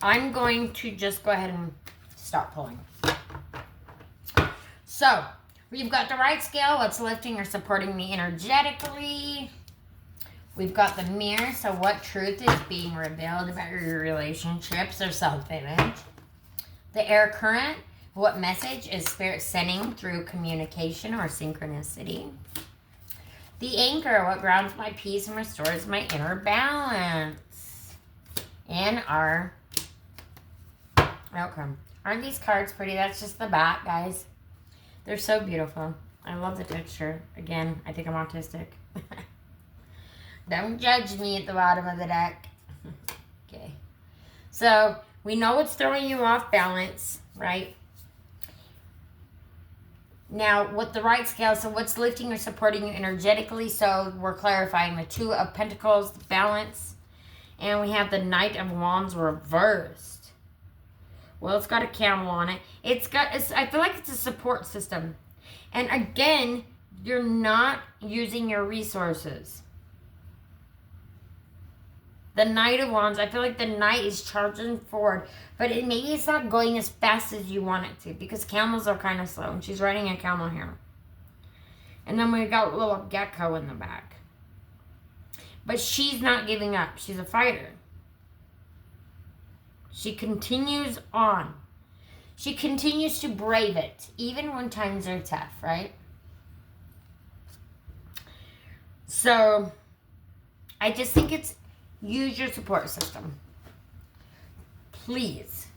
A: I'm going to just go ahead and start pulling. So, we've got the right scale, what's lifting or supporting me energetically. We've got the mirror, so what truth is being revealed about your relationships or self-image. The air current, what message is Spirit sending through communication or synchronicity. The anchor, what grounds my peace and restores my inner balance. And our outcome. Aren't these cards pretty? That's just the back, guys. They're so beautiful. I love the texture. Again, I think I'm autistic. Don't judge me at the bottom of the deck. Okay. So, we know what's throwing you off balance, right? Now, what the right scale, so what's lifting or supporting you energetically? So, we're clarifying the Two of Pentacles, balance. And we have the Knight of Wands reversed. Well, it's got a camel on it. I feel like it's a support system. And again, you're not using your resources. The Knight of Wands, I feel like the Knight is charging forward. But maybe it's not going as fast as you want it to. Because camels are kind of slow. And she's riding a camel here. And then we got a little gecko in the back. But she's not giving up. She's a fighter. She continues on. She continues to brave it, even when times are tough, right? So, I just think it's, use your support system. Please.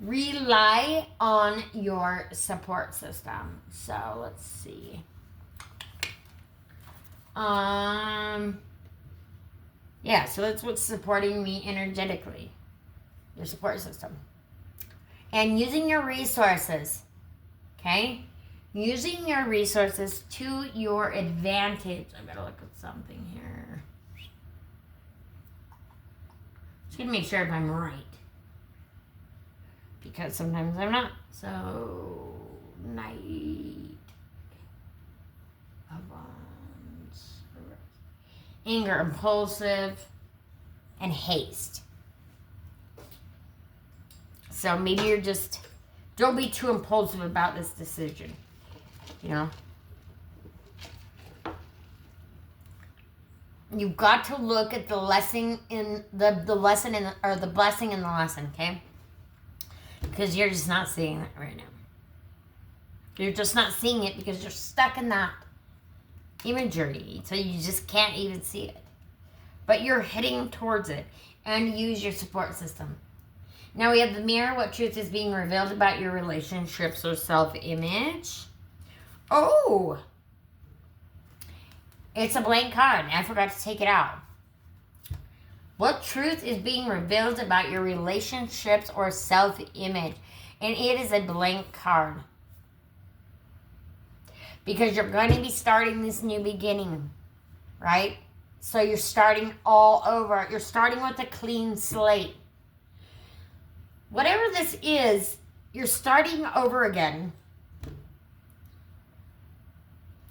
A: Rely on your support system. So, let's see. Yeah, so that's what's supporting me energetically. Your support system. And using your resources. Okay? Using your resources to your advantage. I better look at something here. Just gonna make sure if I'm right. Because sometimes I'm not. So, Knight of Wands. Anger, impulsive, and haste. So maybe you're just, don't be too impulsive about this decision. You know? You've got to look at the lesson in the lesson in or the blessing in the lesson, okay? Because you're just not seeing that right now. You're just not seeing it because you're stuck in that imagery, so you just can't even see it. But you're heading towards it, and use your support system. Now we have the mirror. What truth is being revealed about your relationships or self-image? Oh, it's a blank card. I forgot to take it out. What truth is being revealed about your relationships or self-image? And it is a blank card. Because you're going to be starting this new beginning, right? So you're starting all over. You're starting with a clean slate. Whatever this is, you're starting over again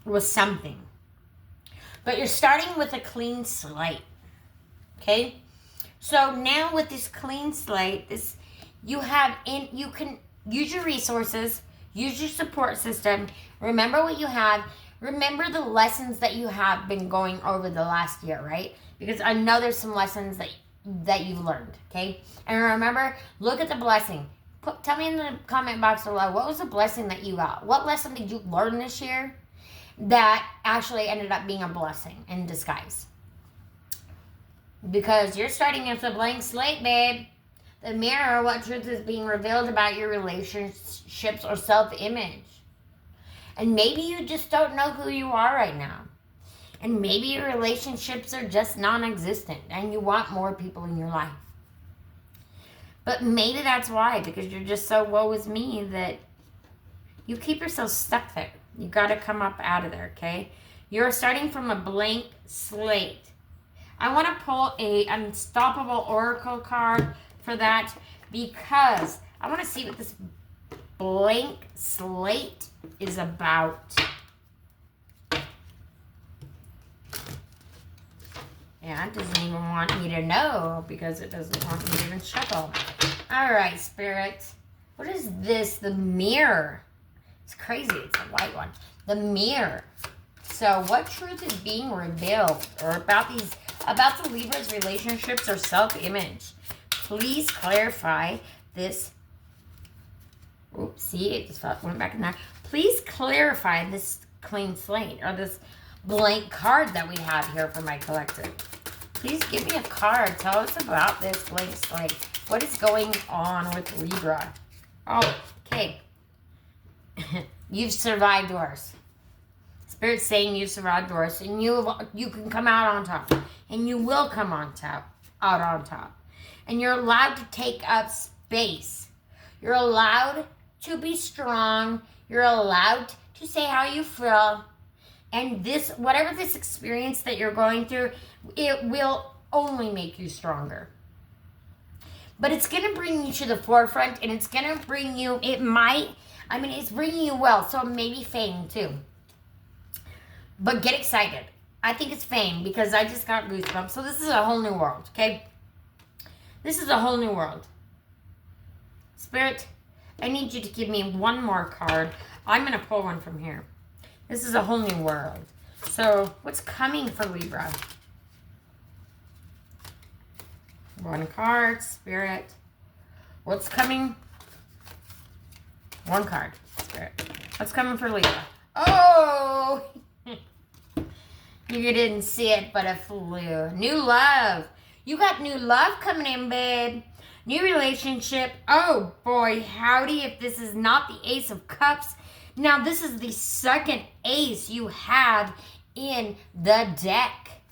A: with something. But you're starting with a clean slate. Okay? So now with this clean slate, you can use your resources, use your support system. Remember what you have. Remember the lessons that you have been going over the last year, right? Because I know there's some lessons that you've learned, okay? And remember, look at the blessing. Tell me in the comment box below, what was the blessing that you got? What lesson did you learn this year that actually ended up being a blessing in disguise? Because you're starting with a blank slate, babe. The mirror, what truth is being revealed about your relationships or self-image? And maybe you just don't know who you are right now. And maybe your relationships are just non-existent and you want more people in your life. But maybe that's why, because you're just so woe is me that you keep yourself stuck there. You got to come up out of there, okay? You're starting from a blank slate. I want to pull a Unstoppable Oracle card for that because I want to see what this blank slate is about. And it doesn't even want me to know because it doesn't want me to even shuffle. All right, Spirit. What is this? The mirror. It's crazy. It's a white one. The mirror. So what truth is being revealed or about the Libra's relationships or self-image? Please clarify this. Oops, see, it just went back in there. Please clarify this clean slate or this blank card that we have here for my collective. Please give me a card. Tell us about this blank slate. What is going on with Libra? Oh, okay. You've survived worse. Spirit's saying you've survived worse, and you can come out on top, and you will come out on top. And you're allowed to take up space. You're allowed to be strong. You're allowed to say how you feel. And this, whatever this experience that you're going through, it will only make you stronger. But it's going to bring you to the forefront, and it's going to bring you, it's bringing you wealth, so maybe fame too. But get excited. I think it's fame because I just got goosebumps. So this is a whole new world, okay? This is a whole new world. Spirit, I need you to give me one more card. I'm going to pull one from here. This is a whole new world. So what's coming for Libra? One card, Spirit. What's coming? One card, Spirit. What's coming for Libra? Oh! You didn't see it, but it flew. New love. You got new love coming in, babe. New relationship. Oh, boy, howdy if this is not the Ace of Cups. Now, this is the second ace you have in the deck.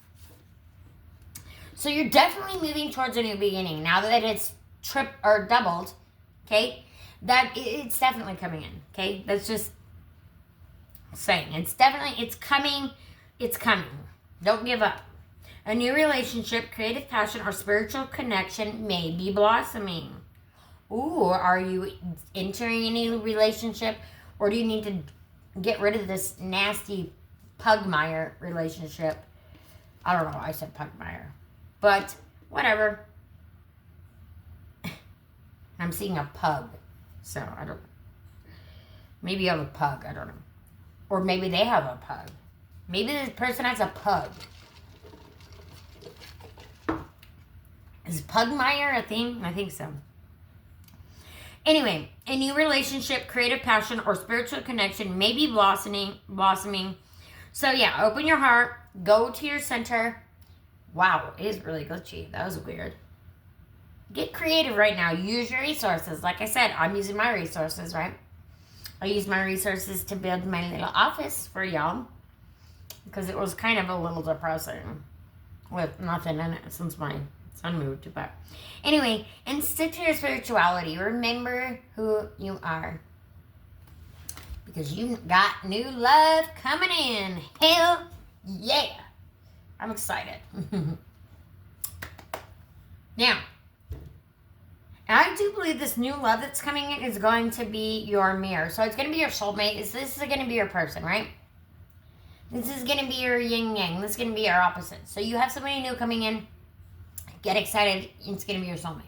A: So you're definitely moving towards a new beginning. Now that it's doubled, okay, that it's definitely coming in, okay? That's just saying. It's coming. It's coming. Don't give up. A new relationship, creative passion, or spiritual connection may be blossoming. Ooh, are you entering any relationship? Or do you need to get rid of this nasty Pugmire relationship? I don't know why I said Pugmire. But whatever. I'm seeing a pug. So I don't know. Maybe you have a pug. I don't know. Or maybe they have a pug. Maybe this person has a pug. Is Pugmire a thing? I think so. Anyway, a new relationship, creative passion, or spiritual connection may be blossoming. So yeah, open your heart. Go to your center. Wow, it is really glitchy. That was weird. Get creative right now. Use your resources. Like I said, I'm using my resources, right? I used my resources to build my little office for y'all because it was kind of a little depressing with nothing in it since my son moved. But anyway, and stick to your spirituality. Remember who you are because you got new love coming in. Hell yeah. I'm excited. Now, I do believe this new love that's coming in is going to be your mirror. So it's going to be your soulmate. This is going to be your person, right? This is going to be your yin yang. This is going to be your opposite. So you have somebody new coming in. Get excited. It's going to be your soulmate.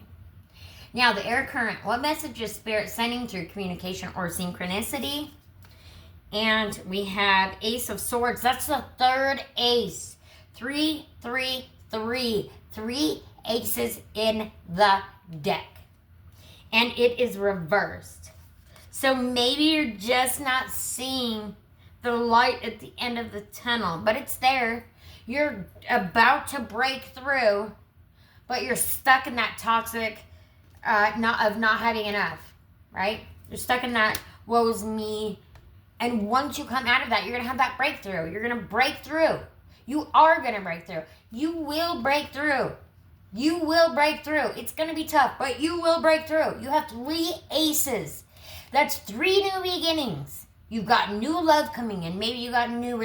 A: Now, the air current. What message is Spirit sending through communication or synchronicity? And we have Ace of Swords. That's the third ace. 3, 3, 3. 3 aces in the deck. And it is reversed. So maybe you're just not seeing the light at the end of the tunnel. But it's there. You're about to break through. But you're stuck in that toxic not having enough. Right? You're stuck in that woe's me. And once you come out of that, you're going to have that breakthrough. You're going to break through. You are going to break through. You will break through. You will break through. It's going to be tough, but you will break through. You have 3 aces. That's 3 new beginnings. You've got new love coming in. Maybe you got a new,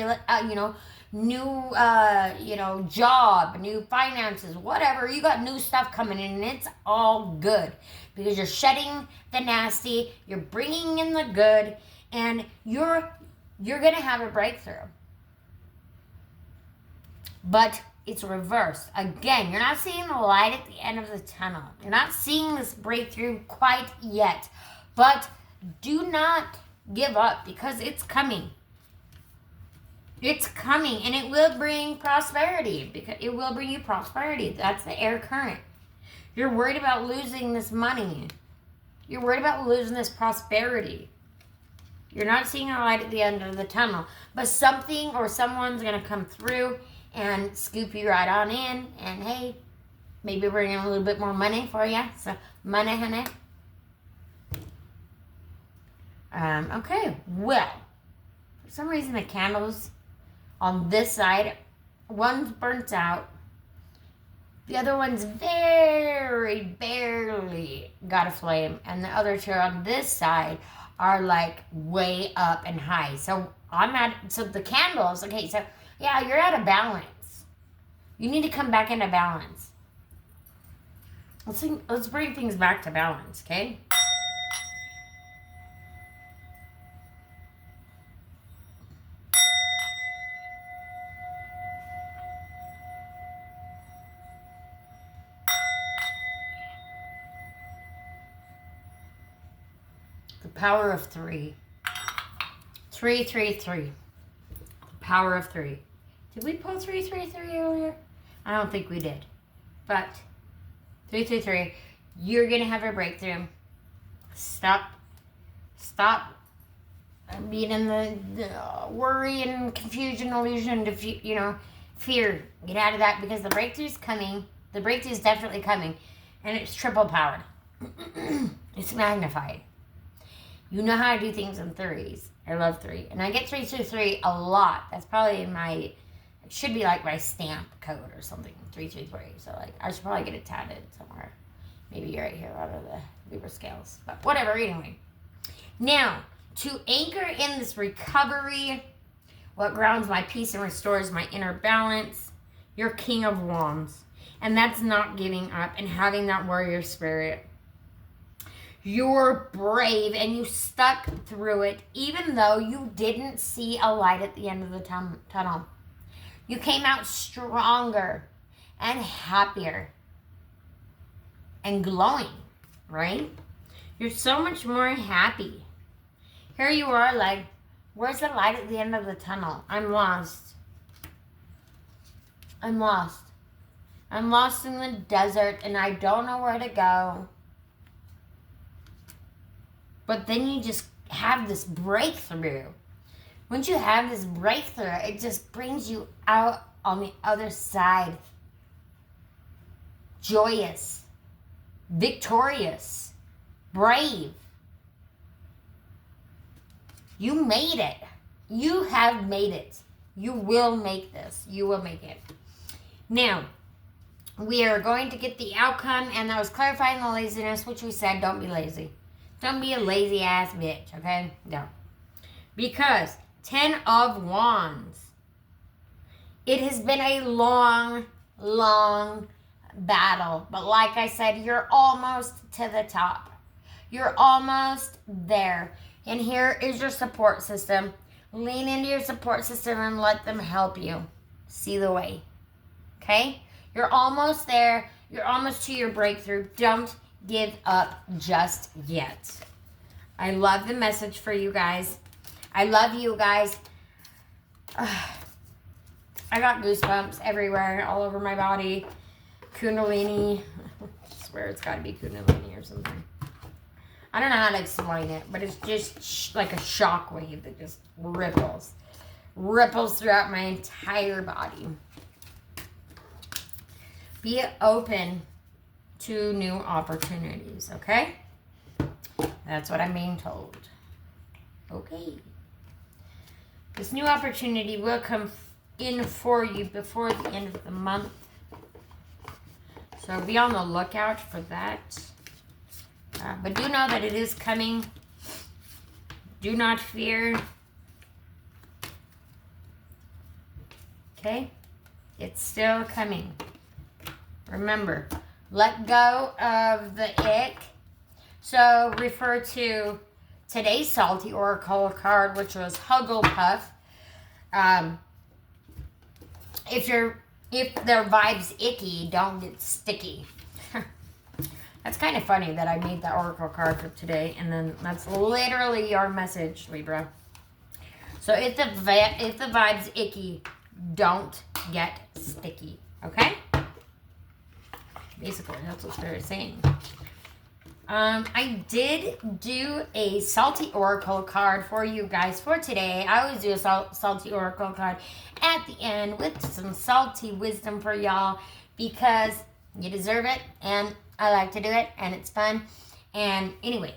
A: job, new finances, whatever. You got new stuff coming in, and it's all good because you're shedding the nasty. You're bringing in the good. And you're going to have a breakthrough. But it's reversed. Again, you're not seeing the light at the end of the tunnel. You're not seeing this breakthrough quite yet. But do not give up because it's coming. It's coming. And it will bring prosperity. Because it will bring you prosperity. That's the air current. You're worried about losing this money. You're worried about losing this prosperity. You're not seeing a light at the end of the tunnel. But something or someone's going to come through and scoop you right on in. And hey, maybe bring in a little bit more money for you. So, money, honey. Okay, well, for some reason the candles on this side, one's burnt out. The other one's very barely got a flame. And the other 2 on this side are like way up and high. So so the candles, okay, so yeah, you're out of balance. You need to come back into balance. Let's bring things back to balance, okay? The power of 3. 3, 3, 3. The power of 3. Did we pull 3, 3, 3 earlier? I don't think we did. But 3, 3, 3. You're going to have a breakthrough. Stop being in the worry and confusion, illusion, fear. Get out of that because the breakthrough's coming. The breakthrough's definitely coming. And it's triple powered. It's magnified. You know how to do things in 3s. I love 3. And I get 3, 2, 3 a lot. That's probably it should be like my stamp code or something. 3, 3, 3. So like I should probably get it tatted somewhere. Maybe right here out of the Libra scales. But whatever, anyway. Now, to anchor in this recovery, what grounds my peace and restores my inner balance, your King of Wands. And that's not giving up and having that warrior spirit. You're brave and you stuck through it even though you didn't see a light at the end of the tunnel. You came out stronger and happier and glowing, right? You're so much more happy. Here you are like, where's the light at the end of the tunnel? I'm lost. I'm lost. I'm lost in the desert and I don't know where to go. But then you just have this breakthrough. Once you have this breakthrough, it just brings you out on the other side. Joyous, victorious, brave. You made it. You have made it. You will make this. You will make it. Now, we are going to get the outcome, and that was clarifying the laziness, which we said, don't be lazy. Don't be a lazy ass bitch, okay? No. Because 10 of Wands It has been a long, long battle. But like I said, you're almost to the top. You're almost there. And here is your support system. Lean into your support system and let them help you see the way. Okay? You're almost there. You're almost to your breakthrough. Don't give up just yet. I love the message for you guys. I love you guys. I got goosebumps everywhere, all over my body. Kundalini. I swear it's got to be Kundalini or something. I don't know how to explain it, but it's just like a shock wave that just ripples. Ripples throughout my entire body. Be open to new opportunities, okay? That's what I'm being told. Okay. This new opportunity will come in for you before the end of the month. So be on the lookout for that. But do know that it is coming. Do not fear. Okay? It's still coming. Remember, let go of the ick. So refer to today's Salty Oracle card, which was Hugglepuff. If their vibe's icky, don't get sticky. That's kind of funny that I made that Oracle card for today, and then that's literally your message, Libra. So if the vibe's icky, don't get sticky, okay? Basically, that's what they're saying. I did do a Salty Oracle card for you guys for today. I always do a Salty Oracle card at the end with some salty wisdom for y'all because you deserve it, and I like to do it, and it's fun. And anyway,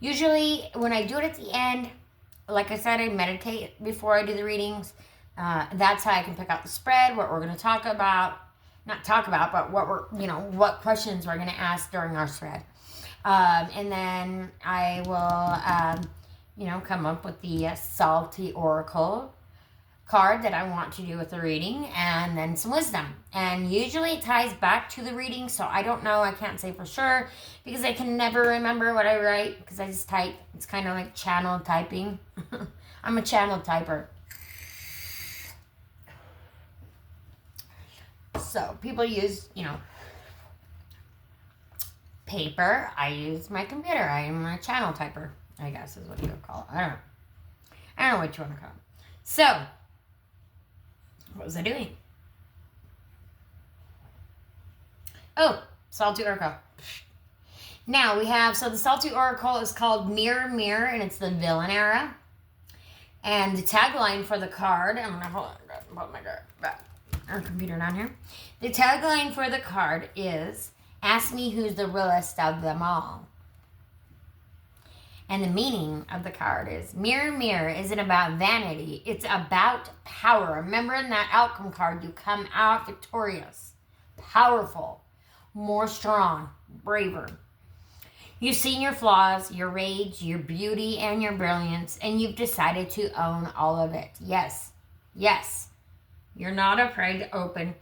A: usually when I do it at the end, like I said, I meditate before I do the readings. That's how I can pick out the spread, what we're going to talk about. Not talk about, but what questions we're going to ask during our spread. And then I will, come up with the Salty Oracle card that I want to do with the reading, and then some wisdom. And usually it ties back to the reading, so I don't know. I can't say for sure because I can never remember what I write because I just type. It's kind of like channel typing. I'm a channel typer. So people use, paper. I use my computer. I'm a channel typer, I guess is what you would call it. I don't know what you want to call it. So, what was I doing? Oh, Salty Oracle. Now we have, so the Salty Oracle is called Mirror, Mirror, and it's the villain era. And the tagline for the card, I'm going to put our computer down here. The tagline for the card is, ask me who's the realest of them all. And the meaning of the card is, Mirror, Mirror isn't about vanity. It's about power. Remember in that outcome card, you come out victorious, powerful, more strong, braver. You've seen your flaws, your rage, your beauty, and your brilliance, and you've decided to own all of it. Yes, yes. You're not afraid to open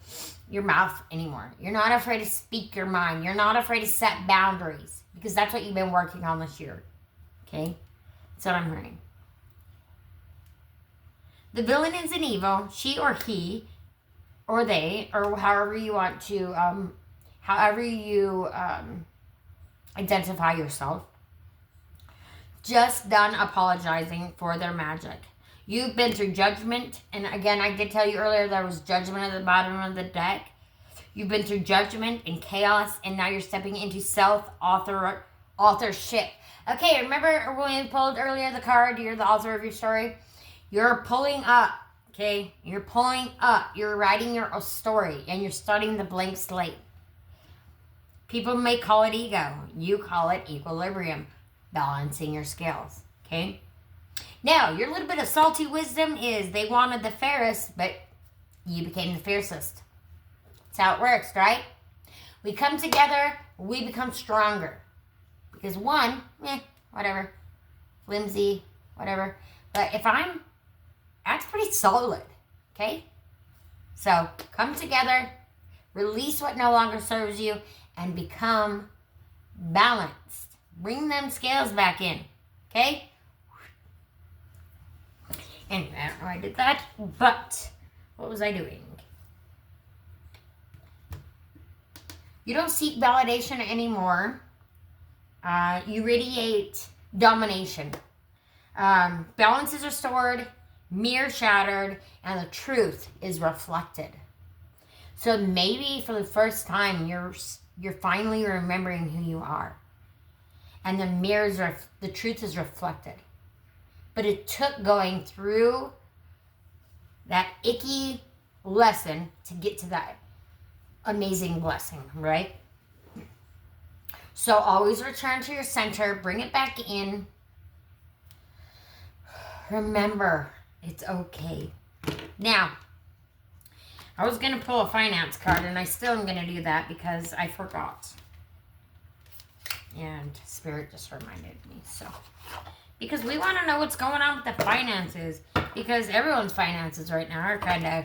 A: your mouth anymore. You're not afraid to speak your mind. You're not afraid to set boundaries because that's what you've been working on this year. Okay? That's what I'm hearing. The villain is an evil. She or he or they or however you want to, identify yourself. Just done apologizing for their magic. You've been through judgment. And again, I did tell you earlier there was judgment at the bottom of the deck. You've been through judgment and chaos. And now you're stepping into self-authorship. Okay, remember when we pulled earlier the card, you're the author of your story? You're pulling up. Okay? You're pulling up. You're writing your story. And you're starting the blank slate. People may call it ego. You call it equilibrium. Balancing your scales. Okay? Now, your little bit of salty wisdom is they wanted the fairest, but you became the fiercest. That's how it works, right? We come together, we become stronger. Because one, whatever, flimsy, whatever. But if that's pretty solid, okay? So come together, release what no longer serves you, and become balanced. Bring them scales back in. Okay? Anyway, I don't know why I did that, but what was I doing? You don't seek validation anymore. You radiate domination. Balance is restored, mirror shattered, and the truth is reflected. So maybe for the first time, you're finally remembering who you are, and the truth is reflected. But it took going through that icky lesson to get to that amazing blessing, right? So always return to your center, bring it back in. Remember, it's okay. Now, I was going to pull a finance card, and I still am going to do that because I forgot. And Spirit just reminded me, so. Because we want to know what's going on with the finances. Because everyone's finances right now are kind of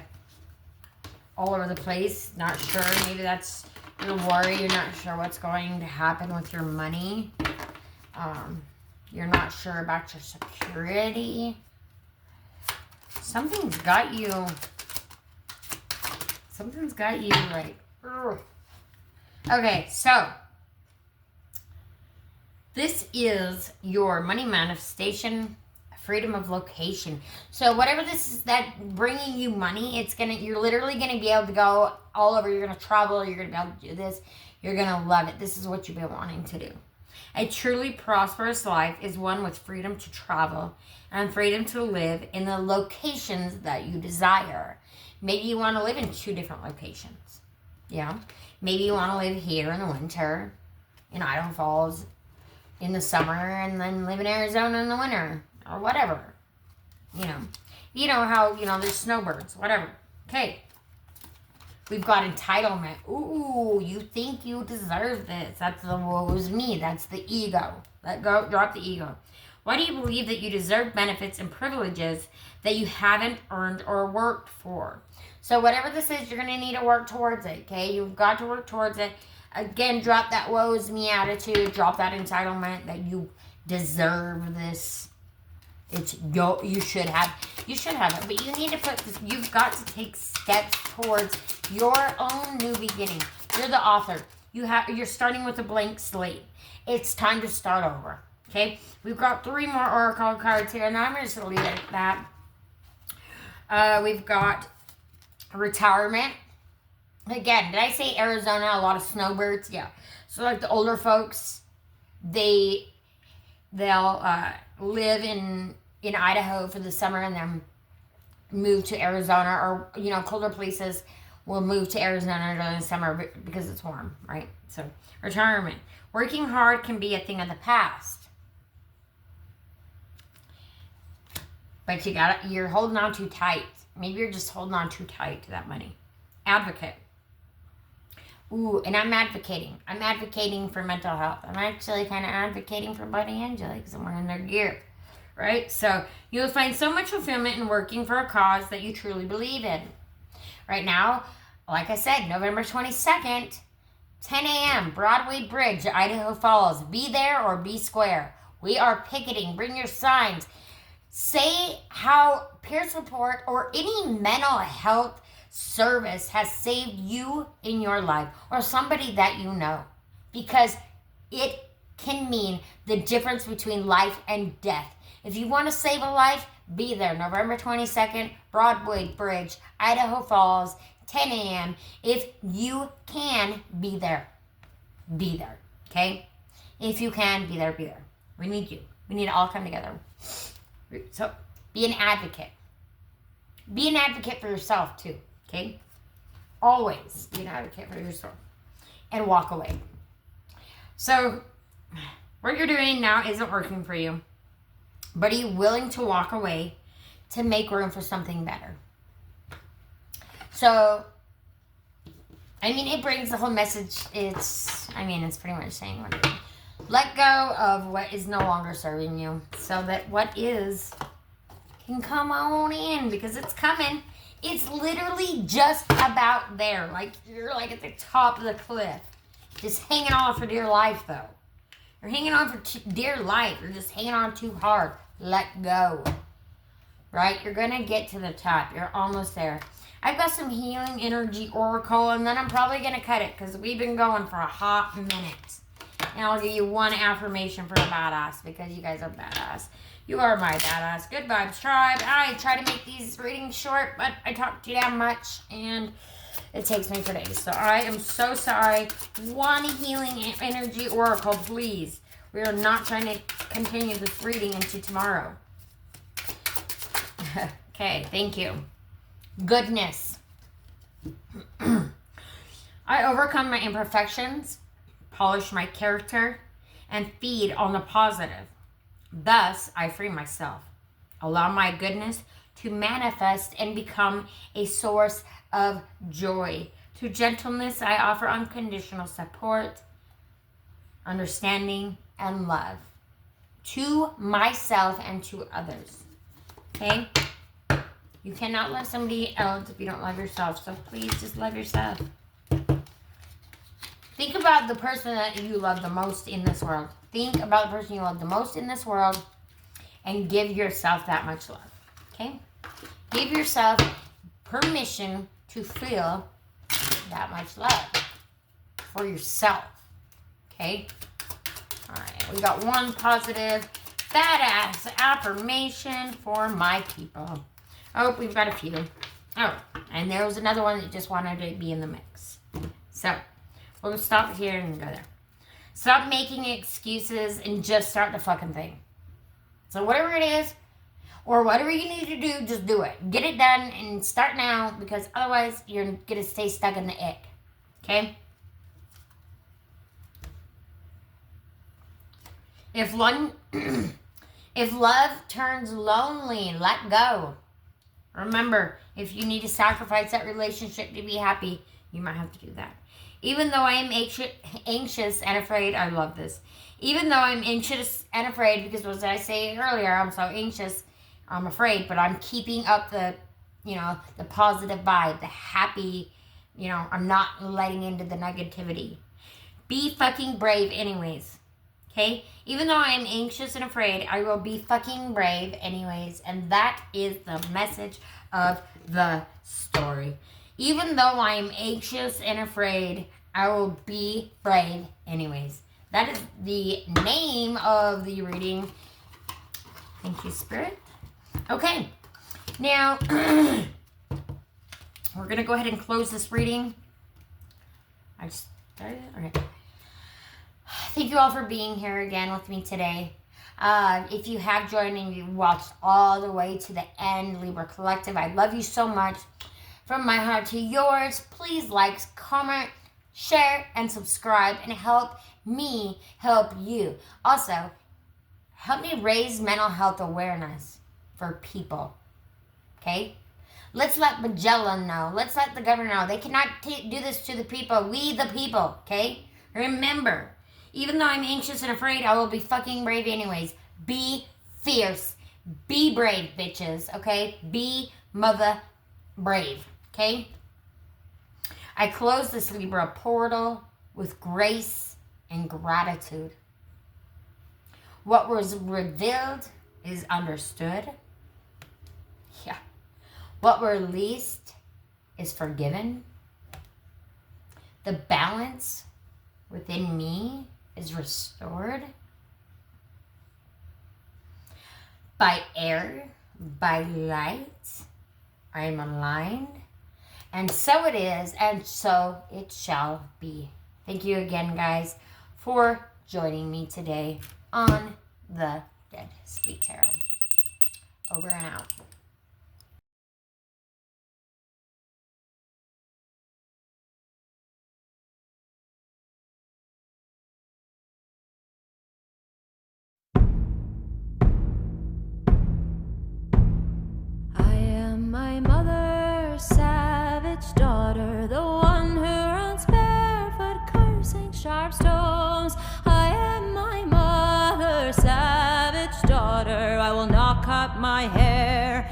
A: all over the place. Not sure. Maybe that's your worry. You're not sure what's going to happen with your money. You're not sure about your security. Something's got you like, ugh. Okay, so this is your money manifestation, freedom of location. So whatever this is that bringing you money, you're literally gonna be able to go all over. You're gonna travel. You're gonna be able to do this. You're gonna love it. This is what you've been wanting to do. A truly prosperous life is one with freedom to travel and freedom to live in the locations that you desire. Maybe you want to live in 2 different locations. Yeah. Maybe you want to live here in the winter, in Idaho Falls in the summer, and then live in Arizona in the winter, or whatever. You know how, there's snowbirds, whatever. Okay. We've got entitlement. Ooh, you think you deserve this. That's the woe is me. That's the ego. Drop the ego. Why do you believe that you deserve benefits and privileges that you haven't earned or worked for? So whatever this is, you're going to need to work towards it, okay? You've got to work towards it. Again, drop that woe is me attitude. Drop that entitlement that you deserve this. You should have it, but you need to put this. You've got to take steps towards your own new beginning. You're the author. You're starting with a blank slate. It's time to start over. Okay, we've got 3 more oracle cards here, and I'm just gonna leave it at that. We've got retirement. Again, did I say Arizona? A lot of snowbirds. Yeah. So like the older folks, they'll live in Idaho for the summer and then move to Arizona, or colder places will move to Arizona during the summer because it's warm, right? So retirement. Working hard can be a thing of the past, but you're holding on too tight. Maybe you're just holding on too tight to that money. Advocate. Ooh, and I'm advocating. I'm advocating for mental health. I'm actually kind of advocating for Buddy and Angela because I'm wearing their gear, right? So you'll find so much fulfillment in working for a cause that you truly believe in. Right now, like I said, November 22nd, 10 a.m., Broadway Bridge, Idaho Falls. Be there or be square. We are picketing. Bring your signs. Say how peer support or any mental health service has saved you in your life or somebody that you know, because it can mean the difference between life and death. If you want to save a life, be there. November 22nd, Broadway Bridge, Idaho Falls, 10 a.m. If you can, be there. Be there, okay? If you can, be there, be there. We need you. We need to all come together. So, be an advocate. Be an advocate for yourself, too. Okay? Always be an advocate for yourself. And walk away. So, what you're doing now isn't working for you. But are you willing to walk away to make room for something better? So, it brings the whole message. It's pretty much saying what it is. Let go of what is no longer serving you so that what is can come on in, because it's coming. It's literally just about there. Like, you're like at the top of the cliff. Just hanging on for dear life, though. You're hanging on for dear life. You're just hanging on too hard. Let go. Right? You're going to get to the top. You're almost there. I've got some healing energy oracle, and then I'm probably going to cut it because we've been going for a hot minute. And I'll give you one affirmation for a badass because you guys are badass. You are my badass. Good vibes, tribe. I try to make these readings short, but I talk too damn much, and it takes me for days. So I am so sorry. One healing energy oracle, please. We are not trying to continue this reading into tomorrow. Okay, thank you. Goodness. I overcome my imperfections, polish my character, and feed on the positive. Thus, I free myself. Allow my goodness to manifest and become a source of joy. To gentleness, I offer unconditional support, understanding, and love. To myself and to others. Okay? You cannot love somebody else if you don't love yourself. So please just love yourself. Think about the person that you love the most in this world. Think about the person you love the most in this world and give yourself that much love. Okay? Give yourself permission to feel that much love for yourself. Okay? All right. We got one positive, badass affirmation for my people. Oh, we've got a few. Oh, and there was another one that just wanted to be in the mix. So, we'll stop here and go there. Stop making excuses and just start the fucking thing. So whatever it is, or whatever you need to do, just do it. Get it done and start now, because otherwise you're going to stay stuck in the ick. Okay? If love turns lonely, let go. Remember, if you need to sacrifice that relationship to be happy, you might have to do that. Even though I am anxious and afraid, I love this. Even though I'm anxious and afraid, because what did I say earlier? I'm so anxious, I'm afraid, but I'm keeping up the positive vibe, the happy, I'm not letting into the negativity. Be fucking brave anyways, okay? Even though I am anxious and afraid, I will be fucking brave anyways, and that is the message of the story. Even though I am anxious and afraid, I will be brave anyways. That is the name of the reading. Thank you, Spirit. Okay. Now, we're going to go ahead and close this reading. I just started it? All right. Thank you all for being here again with me today. If you have joined and you watched all the way to the end, Libra Collective, I love you so much. From my heart to yours, please like, comment, share, and subscribe, and help me help you. Also, help me raise mental health awareness for people. Okay? Let's let Magellan know. Let's let the governor know. They cannot do this to the people. We the people. Okay? Remember, even though I'm anxious and afraid, I will be fucking brave anyways. Be fierce. Be brave, bitches. Okay? Be mother brave. Okay? I close this Libra portal with grace and gratitude. What was revealed is understood. Yeah. What released is forgiven. The balance within me is restored. By air, by light, I am aligned. And so it is, and so it shall be. Thank you again, guys, for joining me today on the Dead Speak Tarot. Over and out.
B: I am my mother's savage daughter, the one who runs barefoot, cursing sharp stones. I am my mother's savage daughter. I will not cut my hair.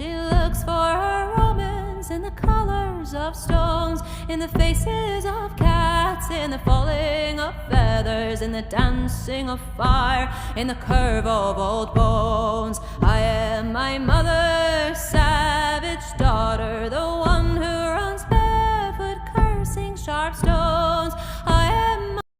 B: She looks for her romance in the colors of stones, in the faces of cats, in the falling of feathers, in the dancing of fire, in the curve of old bones. I am my mother